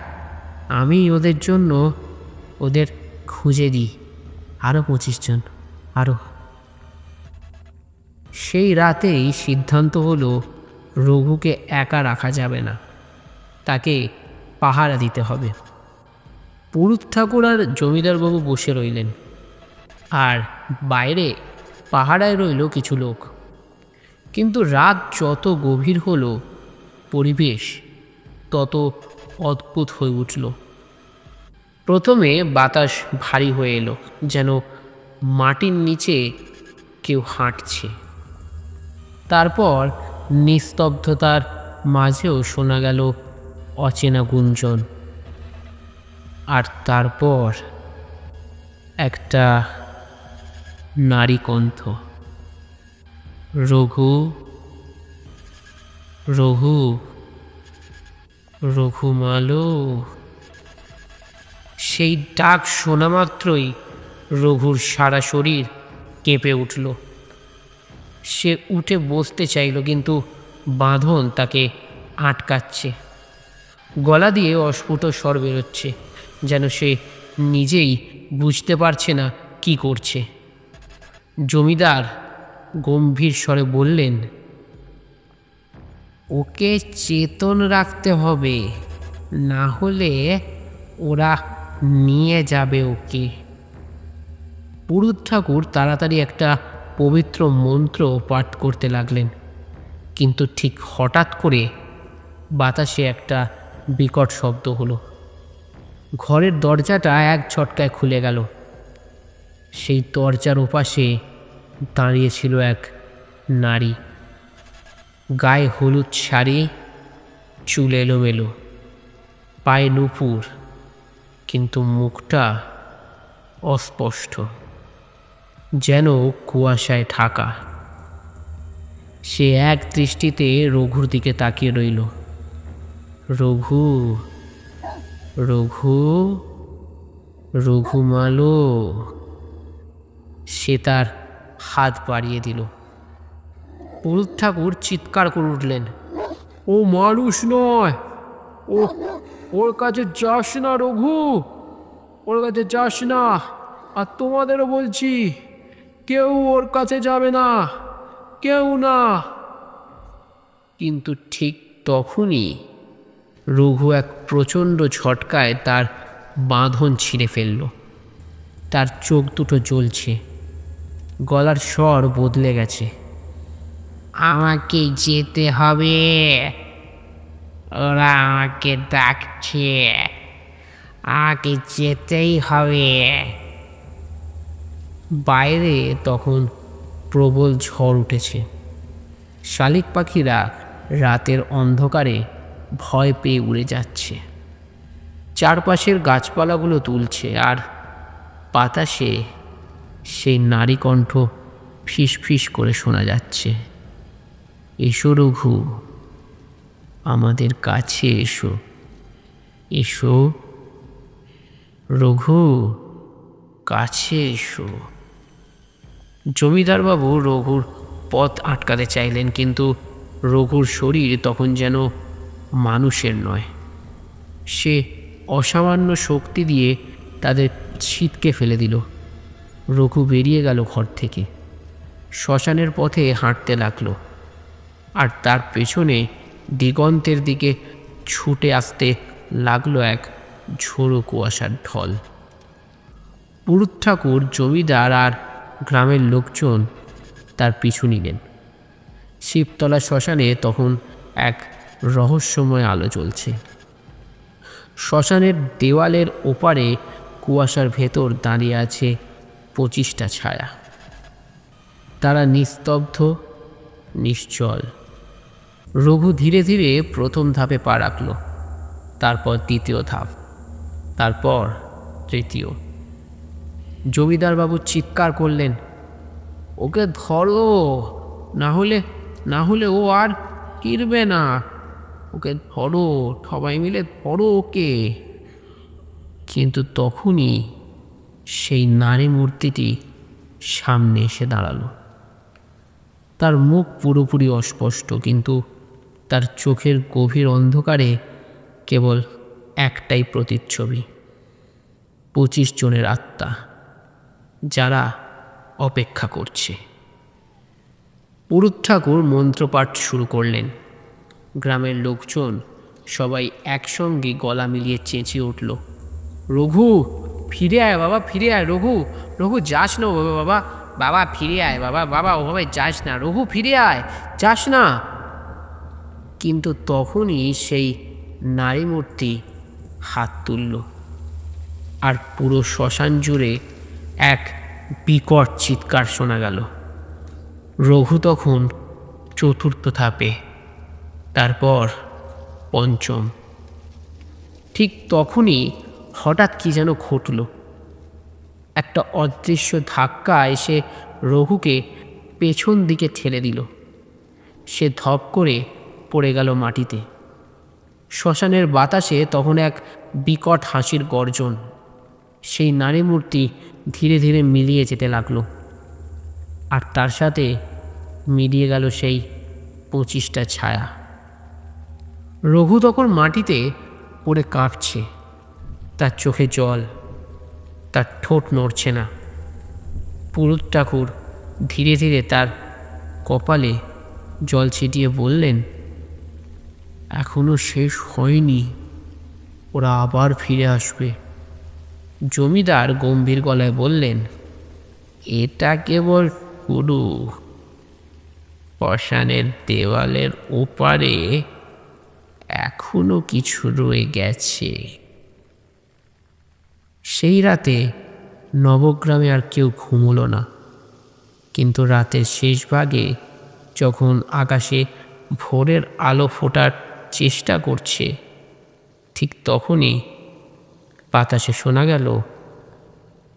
আমি ওদের জন্য ওদের খুঁজে দিই। আরও 25 জন, আরও। সেই রাতেই সিদ্ধান্ত হলো রঘুকে একা রাখা যাবে না, তাকে পাহারা দিতে হবে। পুরুত ঠাকুর আর জমিদারবাবু বসে রইলেন, আর বাইরে পাহারায় রইল কিছু লোক। কিন্তু রাত যত গভীর হলো, পরিবেশ তত অদ্ভুত হয়ে উঠল। প্রথমে বাতাস ভারী হয়ে এলো, যেন মাটির নিচে কেউ হাঁটছে। তারপর নিস্তব্ধতার মাঝেও শোনা গেল অচেনা গুঞ্জন। আর তারপর একটা নারী কণ্ঠ, রঘু, রঘু, রঘুমালো। সেই ডাক শোনা মাত্রই রঘুর সারা শরীর কেঁপে উঠল। সে উঠে বসতে চাইল, কিন্তু বাঁধন তাকে আটকাচ্ছে। গলা দিয়ে অস্ফুট স্বর বেরোচ্ছে, যেন সে নিজেই বুঝতে পারছে না কি করছে। জমিদার গম্ভীর স্বরে বললেন, ওকে চেতন রাখতে হবে, না হলে ওরা নিয়ে যাবে ওকে। পুরুত ঠাকুর তাড়াতাড়ি একটা পবিত্র মন্ত্র পাঠ করতে লাগলেন, কিন্তু ঠিক হঠাৎ করে বাতাসে একটা বিকট শব্দ হলো। ঘরের দরজাটা এক ঝটকায় খুলে গেল। সেই দরজার ওপাশে দাঁড়িয়েছিল এক নারী। গায়ে হলুদ শাড়ি, চুল এলোমেলো, পায়ে নুপুর, কিন্তু মুখটা অস্পষ্ট, যেন কুয়াশায় ঢাকা। সে এক দৃষ্টিতে রঘুর দিকে তাকিয়ে রইল। রঘু, রঘু, রঘুমালো। সে তার হাত বাড়িয়ে দিল। পুরুত ঠাকুর চিৎকার করে উঠলেন, ও মানুষ নয়, ও ওর কাছে যাস না রঘু, ওর কাছে যাস না। আর তোমাদেরও বলছি, কেউ ওর কাছে যাবে না, কেউ না। কিন্তু ঠিক তখনই রঘু এক প্রচণ্ড ঝটকায় তার বাঁধন ছিঁড়ে ফেলল। তার চোখ দুটো জ্বলছে, গলার স্বর বদলে গেছে। আমাকে যেতে হবে, ওরা আমাকে ডাকছে, আমাকে যেতেই হবে। বাইরে তখন প্রবল ঝড় উঠেছে। শালিক পাখিরা রাতের অন্ধকারে ভয় পেয়ে উড়ে যাচ্ছে। চারপাশের গাছপালাগুলো তুলছে, আর বাতাসে সেই নারী কণ্ঠ ফিস ফিস করে শোনা যাচ্ছে। এসো রঘু, আমাদের কাছে এসো, এসো রঘু, কাছে এসো। জমিদারবাবু রঘুর পথ আটকাতে চাইলেন, কিন্তু রঘুর শরীর তখন যেন মানুষের নয়। সে অসামান্য শক্তি দিয়ে তাদের ছিটকে ফেলে দিল। রঘু বেরিয়ে গেল ঘর থেকে, শ্মশানের পথে হাঁটতে লাগলো। আর তার পেছনে দিগন্তের দিকে ছুটে আসতে লাগলো এক ঝোড়ো কুয়াশার ঢল। পুরুত ঠাকুর, জমিদার আর গ্রামের লোকজন তার পিছু নিলেন। শিবতলা শ্মশানে তখন এক রহস্যময় আলো জ্বলছে। শ্মশানের দেওয়ালের ওপারে কুয়াশার ভেতর দাঁড়িয়ে আছে 25টা ছায়া। তারা নিস্তব্ধ, নিশ্চল। রঘু ধীরে ধীরে প্রথম ধাপে পা রাখল, তারপর দ্বিতীয় ধাপ, তারপর তৃতীয়। জমিদারবাবু চিৎকার করলেন, ওকে ধরো, না হলে ও আর ফিরবে না। ওকে ধরো, সবাই মিলে ধরো ওকে। কিন্তু তখনই সেই নারী মূর্তিটি সামনে এসে দাঁড়ালো। তার মুখ পুরোপুরি অস্পষ্ট, কিন্তু তার চোখের গভীর অন্ধকারে কেবল একটাই প্রতিচ্ছবি, 25 জনের আত্মা, যারা অপেক্ষা করছে। পুরুত ঠাকুর মন্ত্রপাঠ শুরু করলেন। গ্রামের লোকজন সবাই একসঙ্গে গলা মিলিয়ে চেঁচিয়ে উঠল, রঘু ফিরে আয় বাবা, ফিরে আয় রঘু, রঘু যাস না বাবা, বাবা ফিরে আয় বাবা, বাবা ওভাবে যাস না, রঘু ফিরে আয়, যাস না। কিন্তু তখনই সেই নারী মূর্তি হাত তুলল, আর পুরো শ্মশান জুড়ে এক বিকট চিৎকার শোনা গেল। রঘু তখন চতুর্থ ধাপে, তারপর পঞ্চম। ঠিক তখনই হঠাৎ কি যেন ঘটল। একটা অদৃশ্য ধাক্কা এসে রঘুকে পেছন দিকে ঠেলে দিল। সে ধপ করে পড়ে গেল মাটিতে। শ্মশানের বাতাসে তখন এক বিকট হাসির গর্জন। সেই নারী মূর্তি ধীরে ধীরে মিলিয়ে যেতে লাগলো, আর তার সাথে মিলিয়ে গেল সেই 25টা ছায়া। রঘু তখন মাটিতে পড়ে কাঁপছে, তার চোখে জল, তার ঠোঁট নড়ছে না। পুরুত ঠাকুর ধীরে ধীরে তার কপালে জল ছিটিয়ে বললেন, এখনো শেষ হয়নি, ওরা আবার ফিরে আসবে। জমিদার গম্ভীর গলায় বললেন, এটা কেবল শুরু, শ্মশানের দেওয়ালের ওপারে এখনো কিছু রয়ে গেছে। সেই রাতে নবগ্রামে আর কেউ ঘুমল না, কিন্তু রাতের শেষ ভাগে যখন আকাশে ভোরের আলো ফোটার চেষ্টা করছে, ঠিক তখনই বাতাসে শোনা গেল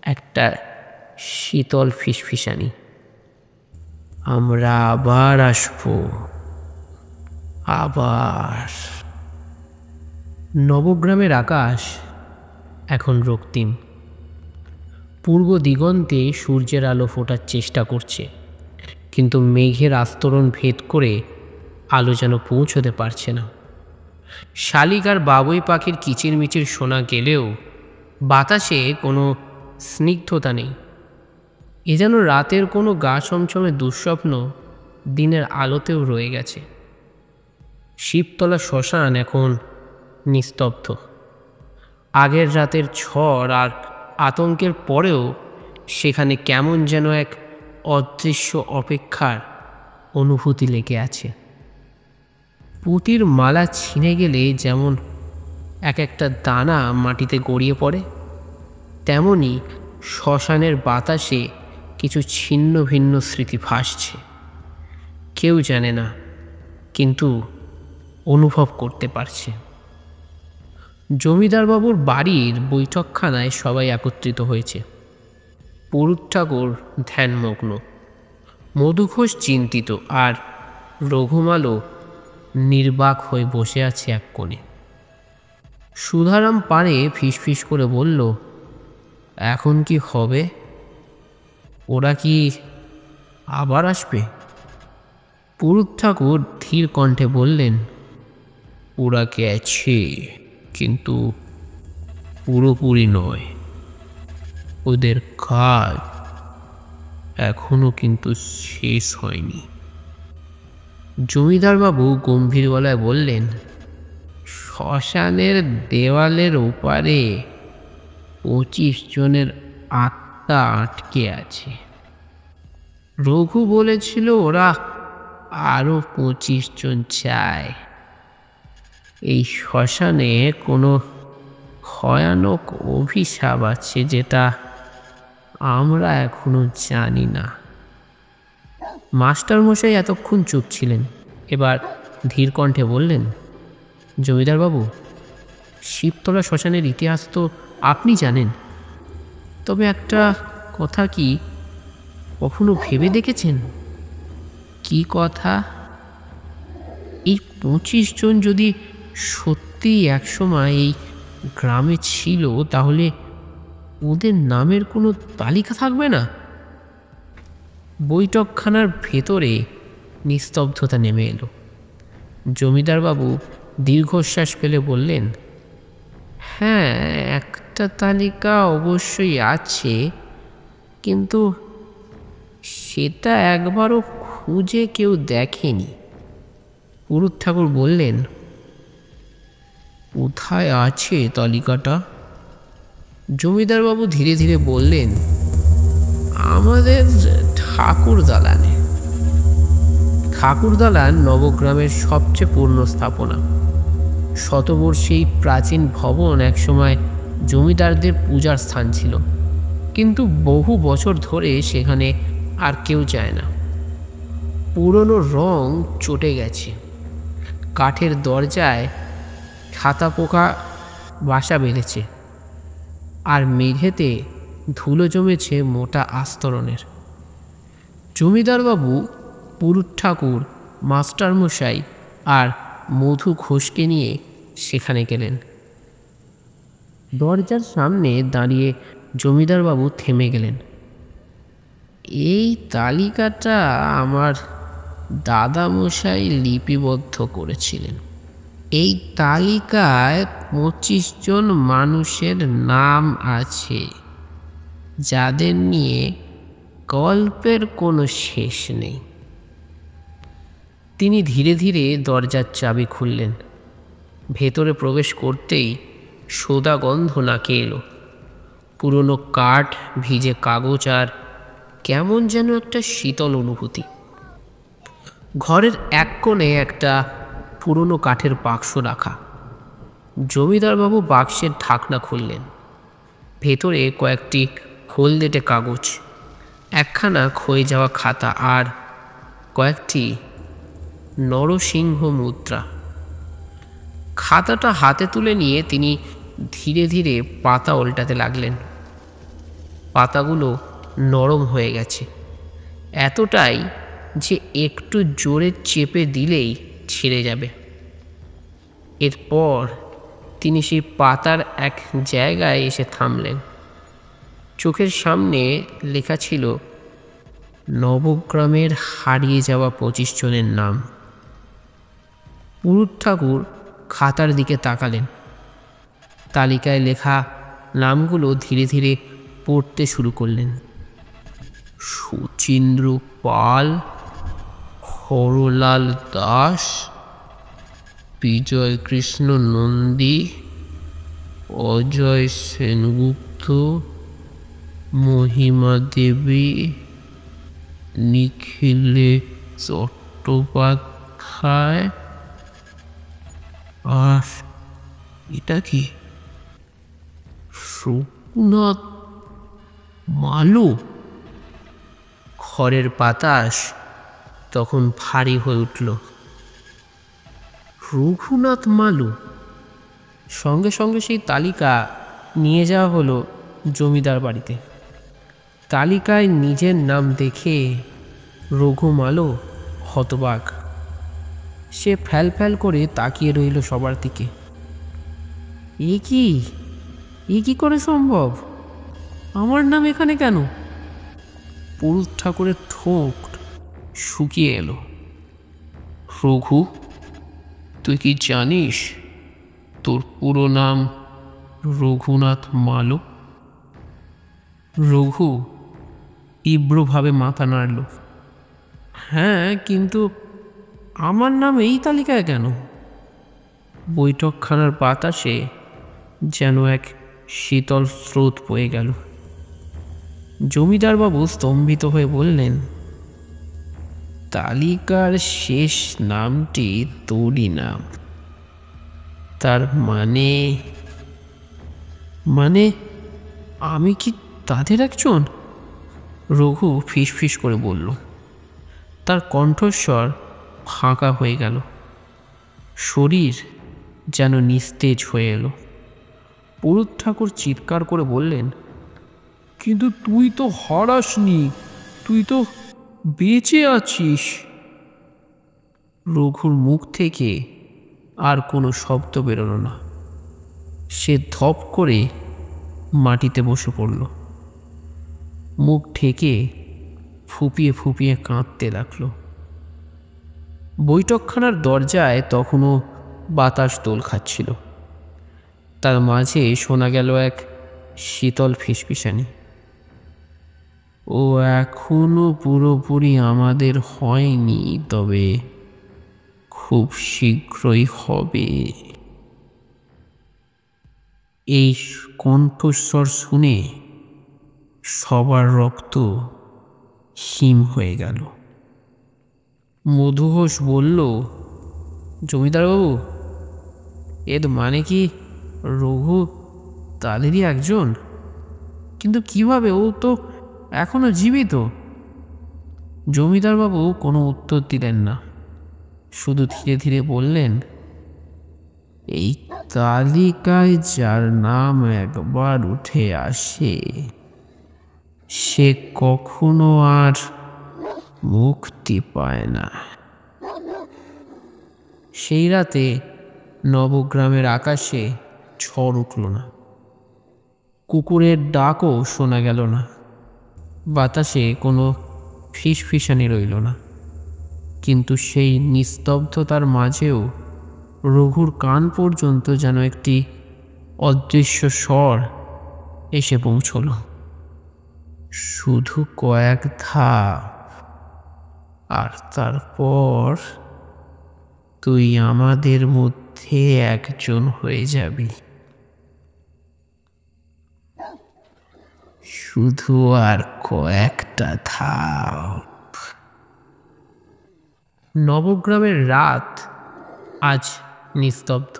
একটা শীতল ফিসফিসানি, আমরা আবার আসবো, আবার। নবগ্রামের আকাশ এখন রক্তিম। পূর্ব দিগন্তে সূর্যের আলো ফোটার চেষ্টা করছে, কিন্তু মেঘের আস্তরণ ভেদ করে আলো যেন পৌঁছতে পারছে না। শালিক আর বাবুই পাখির কিচিরমিচির শোনা গেলেও বাতাসে কোনো স্নিগ্ধতা নেই। এ যেন রাতের কোনো গা ছমছমে দুঃস্বপ্ন দিনের আলোতেও রয়ে গেছে। শিবতলা শ্মশান এখন নিস্তব্ধ। আগের রাতের ঝড় আর আতঙ্কের পরেও সেখানে কেমন যেন এক অদৃশ্য অপেক্ষার অনুভূতি লেগে আছে। পুঁতির মালা ছিঁড়ে গেলে যেমন এক একটা দানা মাটিতে গড়িয়ে পড়ে, তেমনি শ্মশানের বাতাসে কিছু ছিন্ন ভিন্ন স্মৃতি ভাসছে। কেউ জানে না, কিন্তু অনুভব করতে পারছে। জমিদারবাবুর বাড়ির বৈঠকখানায় সবাই একত্রিত হয়েছে। পুরুত ঠাকুর ধ্যানমগ্ন, মধু ঘোষ চিন্তিত, আর রঘুমালো নির্বাক হয়ে বসে আছে এক কোণে। সুধারাম পারে ফিসফিস করে বলল, এখন কি হবে? ওরা কি আবার আসবে? পুরুত ঠাকুর ধীর কণ্ঠে বললেন, ওরা গেছে, কিন্তু পুরোপুরি নয়। ওদের কাজ এখনো কিন্তু শেষ হয়নি। জমিদারবাবু গম্ভীর গলায় বললেন, শ্মশানের দেওয়ালের ওপারে 25 জনের আত্মা আটকে আছে। রঘু বলেছিল ওরা আরো 25 জন চায়। এই শ্মশানে কোনো ভয়ানক অভিশাপ আছে যেটা আমরা এখনো জানি না। মাস্টারমশাই এতক্ষণ চুপ ছিলেন, এবার ধীর কণ্ঠে বললেন, জমিদারবাবু, শিবতলা শ্মশানের ইতিহাস তো আপনি জানেন, তবে একটা কথা কি কখনো ভেবে দেখেছেন? কি কথা? এই 25 জন যদি সত্যি একসময় এই গ্রামে ছিল, তাহলে ওদের নামের কোনো তালিকা থাকবে না? বৈঠকখানার ভেতরে নিস্তব্ধতা নেমে এলো। জমিদারবাবু দীর্ঘশ্বাস ফেলে বললেন, হ্যাঁ, একটা তালিকা অবশ্যই আছে, কিন্তু সেটা একবারও খুঁজে কেউ দেখেনি। পুরুত ঠাকুর বললেন, কোথায় আছে তালিকাটা? জমিদারবাবু ধীরে ধীরে বললেন, আমাদের ঠাকুর দালানে। ঠাকুর দালান নবগ্রামের সবচেয়ে পুরনো স্থাপনা। শতবর্ষী প্রাচীন ভবন একসময় জমিদারদের পূজার স্থান ছিল, কিন্তু বহু বছর ধরে সেখানে আর কেউ যায় না। পুরনো রং চটে গেছে, কাঠের দরজায় ছাতা পোকা বাসা বেঁধেছে, আর মেঝেতে ধুলো জমেছে মোটা আস্তরণের। জমিদারবাবু, পুরুত ঠাকুর, মাস্টারমশাই আর মধু ঘোষকে নিয়ে সেখানে গেলেন। দরজার সামনে দাঁড়িয়ে জমিদারবাবু থেমে গেলেন। এই তালিকাটা আমার দাদামশাই লিপিবদ্ধ করেছিলেন। এই তালিকায় 25 জন মানুষের নাম আছে, যাদের নিয়ে গল্পের কোনো শেষ নেই। তিনি ধীরে ধীরে দরজার চাবি খুললেন। ভেতরে প্রবেশ করতেই সোদা গন্ধ নাকে এলো। পুরনো কাঠ, ভিজে কাগজ আর কেমন যেন একটা শীতল অনুভূতি। ঘরের এক কোণে একটা পুরনো কাঠের বাক্স রাখা। জমিদারবাবু বাক্সের ঢাকনা খুললেন। ভেতরে কয়েকটি হলদেটে কাগজ, একখানা ক্ষয়ে যাওয়া খাতা আর কয়েকটি নরসিংহ মুদ্রা। খাতাটা হাতে তুলে নিয়ে তিনি ধীরে ধীরে পাতা উল্টাতে লাগলেন। পাতাগুলো নরম হয়ে গেছে, এতটাই যে একটু জোরে চেপে দিলেই ছিঁড়ে যাবে। এরপর তিনি সেই পাতার এক জায়গায় এসে থামলেন। চোখের সামনে লেখা ছিল নবগ্রামের হারিয়ে যাওয়া 25 জনের নাম। পুরুত ঠাকুর খাতার দিকে তাকালেন। তালিকায় লেখা নামগুলো ধীরে ধীরে পড়তে শুরু করলেন। শচীন্দ্র পাল, হরলাল দাস, বিজয় কৃষ্ণ নন্দী, অজয় সেনগুপ্ত, মহিমা দেবী, নিখিলে চট্টোপাধ্যায়। আর এটা কি? রঘুনাথ মালু। ঘরের বাতাস তখন ভারী হয়ে উঠল। রঘুনাথ মালু। সঙ্গে সঙ্গে সেই তালিকা নিয়ে যাওয়া হলো জমিদার বাড়িতে। তালিকায় নিজের নাম দেখে রঘু মালু হতবাক। সে ফ্যাল ফ্যাল করে তাকিয়ে রইল সবার দিকে। এ কি করে সম্ভব? আমার নাম এখানে কেন? পুরুত ঠাকুরের ঠোঁট শুকিয়ে এলো। রঘু, তুই কি জানিস তোর পুরো নাম রঘুনাথ মালো? রঘু তীব্রভাবে মাথা নাড়ল। হ্যাঁ, কিন্তু আমার নাম এই তালিকায় কেন? বৈঠকখানার বাতাসে যেন এক শীতল স্রোত বয়ে গেল। জমিদারবাবু স্তম্ভিত হয়ে বললেন, তালিকার শেষ নামটি তোরই নাম। তার মানে আমি কি তাদের একজন? রঘু ফিসফিস করে বলল। তার কণ্ঠস্বর ফাঁকা হয়ে গেল, শরীর যেন নিস্তেজ হয়ে এলো। পুরুত ঠাকুর চিৎকার করে বললেন, কিন্তু তুই তো হারাসনি, তুই তো বেঁচে আছিস। রঘুর মুখ থেকে আর কোনো শব্দ বেরোলো না। সে ধপ করে মাটিতে বসে পড়ল, মুখ ঢেকে ফুপিয়ে ফুপিয়ে কাঁদতে লাগল। বৈঠকখানার দরজায় তখনও বাতাস দোল খাচ্ছিল। তার মাঝে শোনা গেল এক শীতল ফিসফিসানি। ও এখনো পুরোপুরি আমাদের হয়নি, তবে খুব শীঘ্রই হবে। এই কণ্ঠস্বর শুনে সবার রক্ত হিম হয়ে গেল। মধু ঘোষ বলল, জমিদারবাবু, এর মানে কি রঘু তাদেরই একজন? কিন্তু কিভাবে? ও তো এখনো জীবিত। জমিদারবাবু কোনো উত্তর দিলেন না, শুধু ধীরে ধীরে বললেন, এই তালিকায় যার নাম একবার উঠে আসে সে কখনো আর মুক্তি পায় না। সেই রাতে নবগ্রামের আকাশে ঝড় উঠল না, কুকুরের ডাকও শোনা গেল না, বাতাসে কোনো ফিসফিসানি রইল না। কিন্তু সেই নিস্তব্ধতার মাঝেও রঘুর কান পর্যন্ত যেন একটি অদৃশ্য স্বর এসে পৌঁছল। শুধু কয়েক ধাপ, আর তারপর তুই আমাদের মধ্যে একজন হয়ে যাবি। শুধু আর কয়েকটা ধাপ। নবগ্রামের রাত আজ নিস্তব্ধ,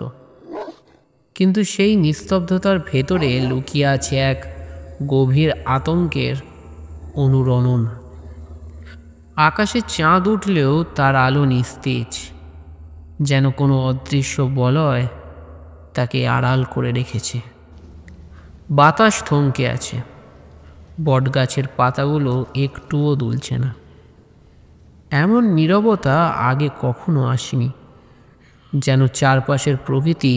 কিন্তু সেই নিস্তব্ধতার ভেতরে লুকিয়ে আছে এক গভীর আতঙ্কের অনুরণন। আকাশে চাঁদ উঠলেও তার আলো নিস্তেজ, যেন কোনো অদৃশ্য বলয় তাকে আড়াল করে রেখেছে। বাতাস থমকে আছে, বটগাছের পাতাগুলো একটুও দুলছে না। এমন নীরবতা আগে কখনো আসেনি, যেন চারপাশের প্রকৃতি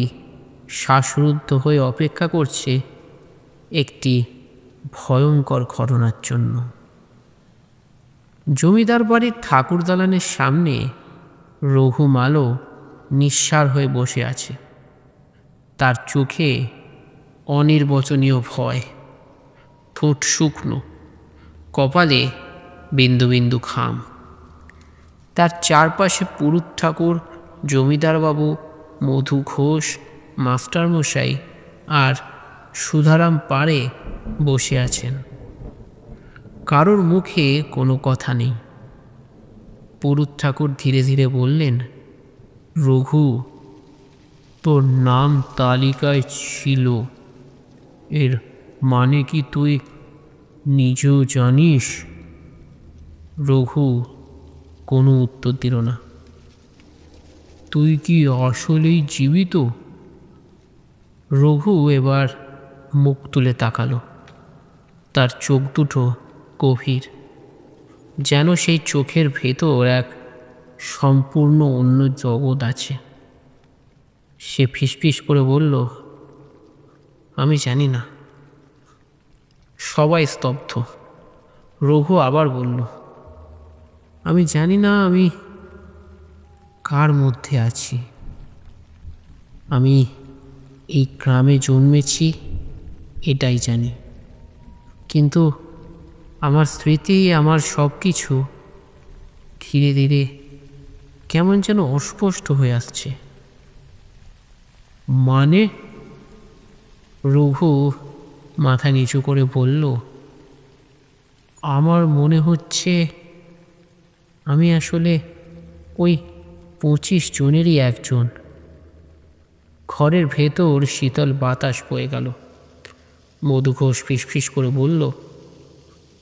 শ্বাসরুদ্ধ হয়ে অপেক্ষা করছে একটি ভয়ঙ্কর ঘটনার জন্য। জমিদার বাড়ির ঠাকুর দালানের সামনে রঘু মালো নিঃসাড় হয়ে বসে আছে। তার চোখে অনির্বচনীয় ভয়, ঠোঁট শুকনো, কপালে বিন্দু বিন্দু ঘাম। তার চারপাশে পুরুত ঠাকুর, জমিদারবাবু, মধু ঘোষ, মাস্টারমশাই আর সুধারাম পাড়ে বসে আছেন। কারোর মুখে কোনো কথা নেই। পুরুত ঠাকুর ধীরে ধীরে বললেন, রঘু, তোর নাম তালিকায় ছিল, এর মানে কি তুই নিজেও জানিস? রঘু কোনো উত্তর দিল না। তুই কি আসলেই জীবিত? রঘু এবার মুখ তুলে তাকালো। তার চোখ দুটো গভীর, যেন সেই চোখের ভেতর এক সম্পূর্ণ অন্য জগৎ আছে। সে ফিসফিস করে বলল, আমি জানি না। সবাই স্তব্ধ। রঘু আবার বলল, আমি জানি না আমি কার মধ্যে আছি। আমি এই গ্রামে জন্মেছি এটাই জানি, কিন্তু আমার স্মৃতি, আমার সব কিছু ধীরে ধীরে কেমন যেন অস্পষ্ট হয়ে আসছে। মানে? রঘু মাথা নিচু করে বলল, আমার মনে হচ্ছে আমি আসলে ওই 25 জনেরই একজন। ঘরের ভেতর শীতল বাতাস বয়ে গেল। মধু ঘোষ ফিসফিস করে বলল,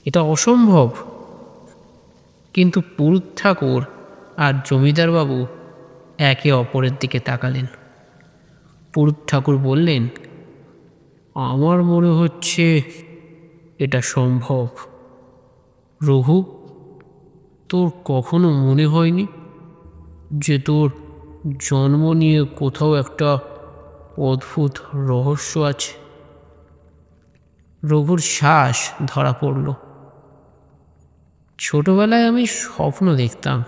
এটা অসম্ভব। কিন্তু পুরুত ঠাকুর আর জমিদারবাবু একে অপরের দিকে তাকালেন। পুরুত ঠাকুর বললেন, আমার মনে হচ্ছে এটা সম্ভব। রঘু, তোর কখনো মনে হয়নি যে তোর জন্ম নিয়ে কোথাও একটা অদ্ভুত রহস্য আছে? রঘুর শ্বাস ধরা পড়ল। ছোটবেলায় আমি স্বপ্ন দেখতাম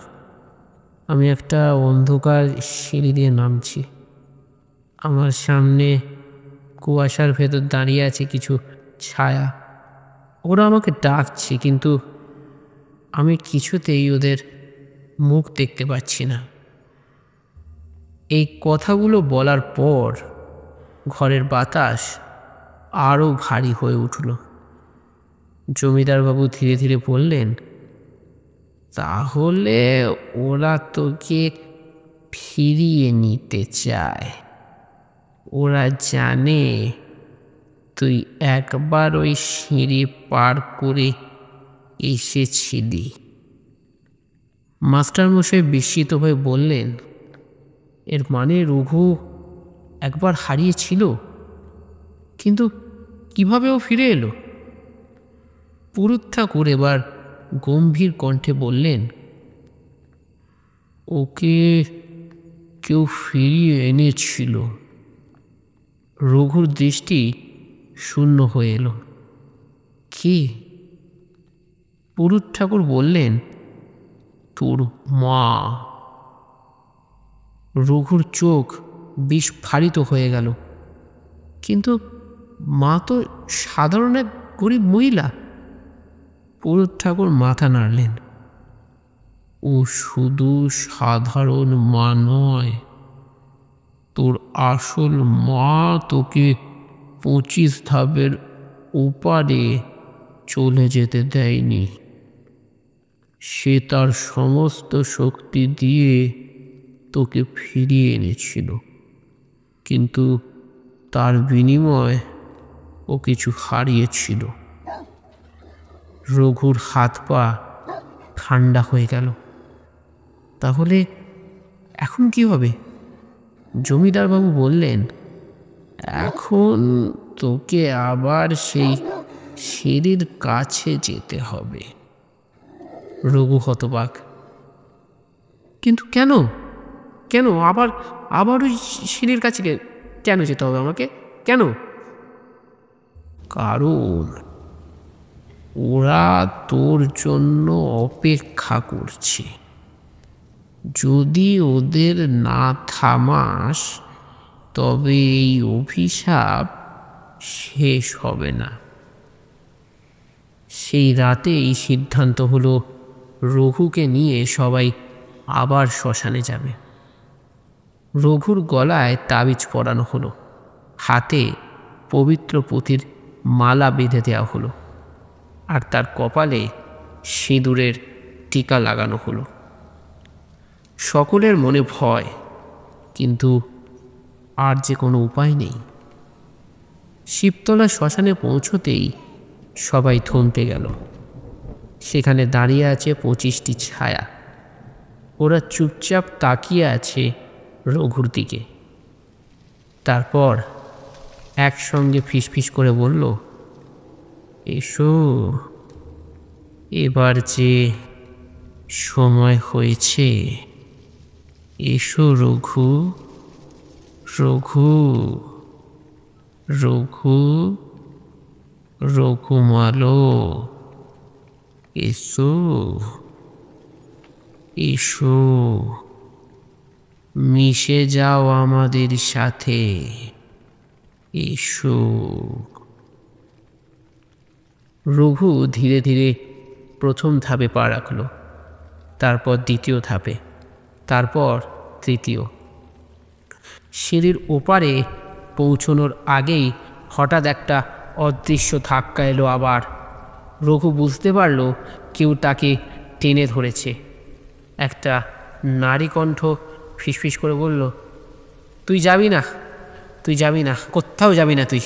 আমি একটা অন্ধকার সিঁড়ি দিয়ে নামছি। আমার সামনে কুয়াশার ভেতর দাঁড়িয়ে আছে কিছু ছায়া। ওরা আমাকে ডাকছে, কিন্তু আমি কিছুতেই ওদের মুখ দেখতে পাচ্ছি না। এই কথাগুলো বলার পর ঘরের বাতাস আরও ভারী হয়ে উঠল। জমিদারবাবু ধীরে ধীরে বললেন, তাহলে ওরা তোকে ফিরিয়ে নিতে চায়। ওরা জানে তুই একবার ওই সিঁড়ি পার করে এসেছিলি। মাস্টারমশাই বিস্মিত হয়ে বললেন, এর মানে রঘু একবার হারিয়েছিল, কিন্তু কিভাবে ও ফিরে এলো? পুরুত ঠাকুর এবার গম্ভীর কণ্ঠে বললেন, ওকে কেউ ফিরিয়ে এনেছিল। রঘুর দৃষ্টি শূন্য হয়ে এলো। কে? পুরুত ঠাকুর বললেন, তোর মা। রঘুর চোখ বিস্ফারিত হয়ে গেল। কিন্তু মা তো সাধারণ এক গরিব মহিলা। পুরুত ঠাকুর মাথা নাড়লেন। ও শুধু সাধারণ মা নয়, তোর আসল মা তোকে 25 ধাপের ওপারে চলে যেতে দেয়নি। সে তার সমস্ত শক্তি দিয়ে তোকে ফিরিয়ে এনেছিল, কিন্তু তার বিনিময়ে ও কিছু হারিয়েছিল। রঘুর হাত পা ঠান্ডা হয়ে গেল। তাহলে এখন কি হবে? জমিদারবাবু বললেন, এখন তোকে আবার সেই সিঁড়ির কাছে যেতে হবে। রঘু হতবাক। কিন্তু কেন? কেন আবার আবার ওই সিঁড়ির কাছে কেন যেতে হবে আমাকে? কেন? কারণ ওরা তোর জন্য অপেক্ষা করছে। যদি ওদের না থামাস তবে এই অভিশাপ শেষ হবে না। সেই রাতেই সিদ্ধান্ত হলো রঘুকে নিয়ে সবাই আবার শ্মশানে যাবে। রঘুর গলায় তাবিজ পরানো হলো, হাতে পবিত্র পুঁতির মালা বেঁধে দেওয়া হলো, আর তার কপালে সিঁদুরের টিকা লাগানো হলো। সকলের মনে ভয়, কিন্তু আর যে কোনো উপায় নেই। শিবতলা শ্মশানে পৌঁছতেই সবাই থমকে গেল। সেখানে দাঁড়িয়ে আছে 25টি ছায়া। ওরা চুপচাপ তাকিয়ে আছে রঘুর দিকে। তারপর একসঙ্গে ফিসফিস করে বলল, এসো, এবার যে সময় হয়েছে। এসো রঘু, রঘু, রঘু, রঘুমালো, এসো, এসো, মিশে যাও আমাদের সাথে, এসো। রঘু ধীরে ধীরে প্রথম ধাপে পা রাখল, তারপর দ্বিতীয় ধাপে, তারপর তৃতীয়। সিঁড়ির ওপারে পৌঁছনোর আগেই হঠাৎ একটা অদৃশ্য ধাক্কা এলো আবার। রঘু বুঝতে পারল কেউ তাকে টেনে ধরেছে। একটা নারী কণ্ঠ ফিসফিস করে বলল, তুই যাবি না, তুই যাবি না, কোথাও যাবি না তুই।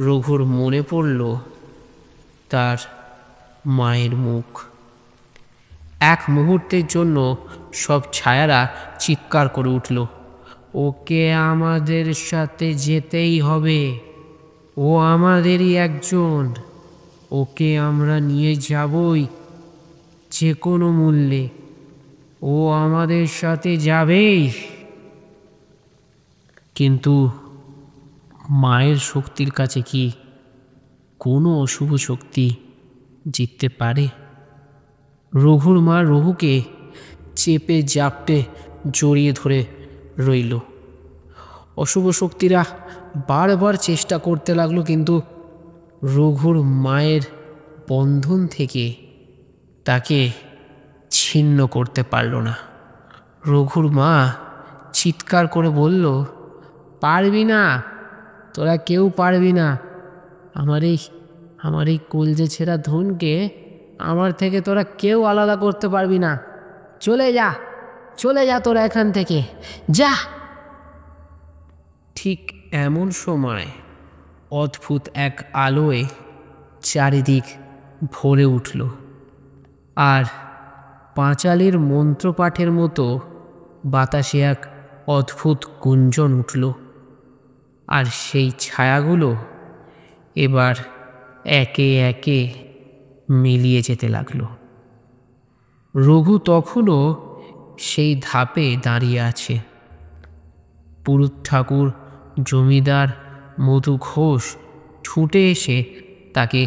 রঘুর মনে পড়ল তার মায়ের মুখ। এক মুহূর্তের জন্য সব ছায়ারা চিৎকার করে উঠল, ওকে আমাদের সাথে যেতেই হবে, ও আমাদেরই একজন, ওকে আমরা নিয়ে যাবই যে কোনো মূল্যে, ও আমাদের সাথে যাবেই। কিন্তু মায়ের শক্তির কাছে কি কোনো অশুভ শক্তি জিততে পারে? রঘুর মা রঘুকে চেপে জাপটে জড়িয়ে ধরে রইল। অশুভ শক্তিরা বারবার চেষ্টা করতে লাগলো, কিন্তু রঘুর মায়ের বন্ধন থেকে তাকে ছিন্ন করতে পারল না। রঘুর মা চিৎকার করে বলল, পারবি না, তোরা কেউ পারবি না, আমার এই কলজে ছেঁড়া ধনকে আমার থেকে তোরা কেউ আলাদা করতে পারবি না, চলে যা, চলে যা তোরা এখান থেকে, যা। ঠিক এমন সময় অদ্ভুত এক আলোয় চারিদিক ভরে উঠল, আর পাঁচালীর মন্ত্রপাঠের মতো বাতাসে এক অদ্ভুত গুঞ্জন উঠল, আর সেই ছায়াগুলো এবার একে একে মিলিয়ে যেতে লাগলো। রঘু তখনও সেই ধাপে দাঁড়িয়ে আছে। পুরুত ঠাকুর, জমিদার মধু ঘোষ ছুটে এসে তাকে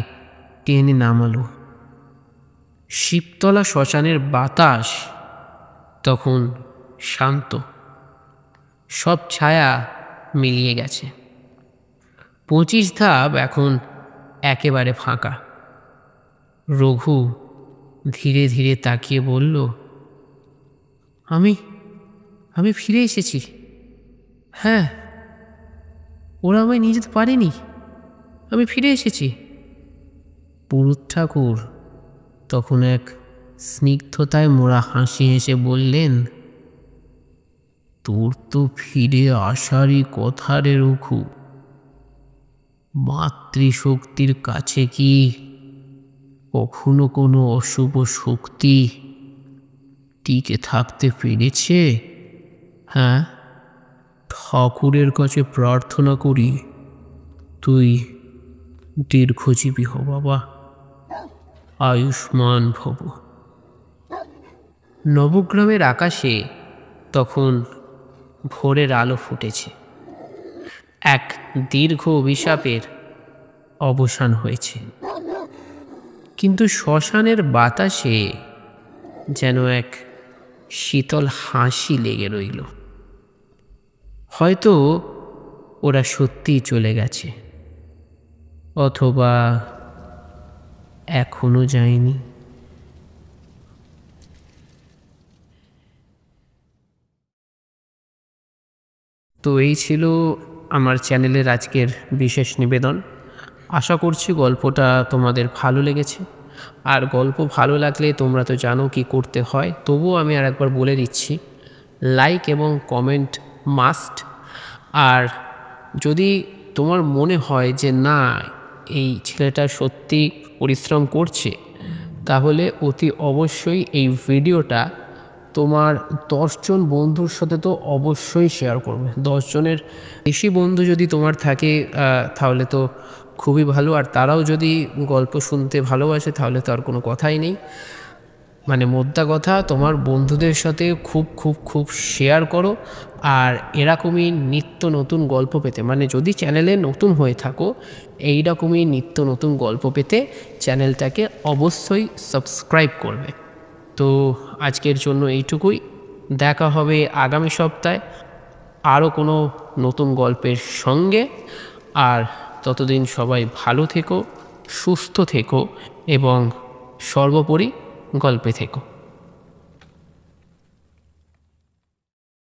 টেনে নামালো। শিবতলা শ্মশানের বাতাস তখন শান্ত, সব ছায়া মিলিয়ে গেছে। 25 ধাপ এখন একেবারে ফাঁকা। রঘু ধীরে ধীরে তাকিয়ে বলল, আমি ফিরে এসেছি। হ্যাঁ, ওরা আমায় নিয়ে যেতে পারেনি, আমি ফিরে এসেছি। পুরুত ঠাকুর তখন এক স্নিগ্ধতায় মোড়া হাসি হেসে বললেন, তোর তো ফিরে আসারই কথা রে রঘু। মাতৃশক্তির কাছে কি কখনো কোনো অশুভ শক্তি টিকে থাকতে পেরেছে? হ্যাঁ, ঠাকুরের কাছে প্রার্থনা করি তুই দীর্ঘজীবী হ বাবা, আয়ুষ্মান ভব। নবগ্রামের আকাশে তখন ভোরের আলো ফুটেছে। এক দীর্ঘ অভিশাপের অবসান হয়েছে, কিন্তু শ্মশানের বাতাসে যেন এক শীতল হাসি লেগে রইল। হয়তো ওরা সত্যিই চলে গেছে, অথবা এখনো যায়নি। তো এই ছিল আমার চ্যানেলের আজকের বিশেষ নিবেদন। আশা করছি গল্পটা তোমাদের ভালো লেগেছে। আর গল্প ভালো লাগলে তোমরা তো জানো কি করতে হয়, তবুও আমি আর একবার বলে দিচ্ছি, লাইক এবং কমেন্ট মাস্ট। আর যদি তোমার মনে হয় যে না, এই ছেলেটা সত্যি পরিশ্রম করছে, তাহলে অতি অবশ্যই এই ভিডিওটা তোমার 10 জন বন্ধুর সাথে তো অবশ্যই শেয়ার করবে। 10 জনের বেশি বন্ধু যদি তোমার থাকে তাহলে তো খুবই ভালো। আর তারাও যদি গল্প শুনতে ভালোবাসে তাহলে তো আর কোনো কথাই নেই। মানে মোদ্দা কথা, তোমার বন্ধুদের সাথে খুব খুব খুব শেয়ার করো। আর এরকমই নিত্য নতুন গল্প পেতে, মানে যদি চ্যানেলে নতুন হয়ে থাকো, এইরকমই নিত্য নতুন গল্প পেতে চ্যানেলটাকে অবশ্যই সাবস্ক্রাইব করবে। তো আজকের জন্য এইটুকুই। দেখা হবে আগামী সপ্তাহে আরও কোনো নতুন গল্পের সঙ্গে। আর ততদিন সবাই ভালো থেকো, সুস্থ থেকো এবং সর্বোপরি গল্পে থেকো।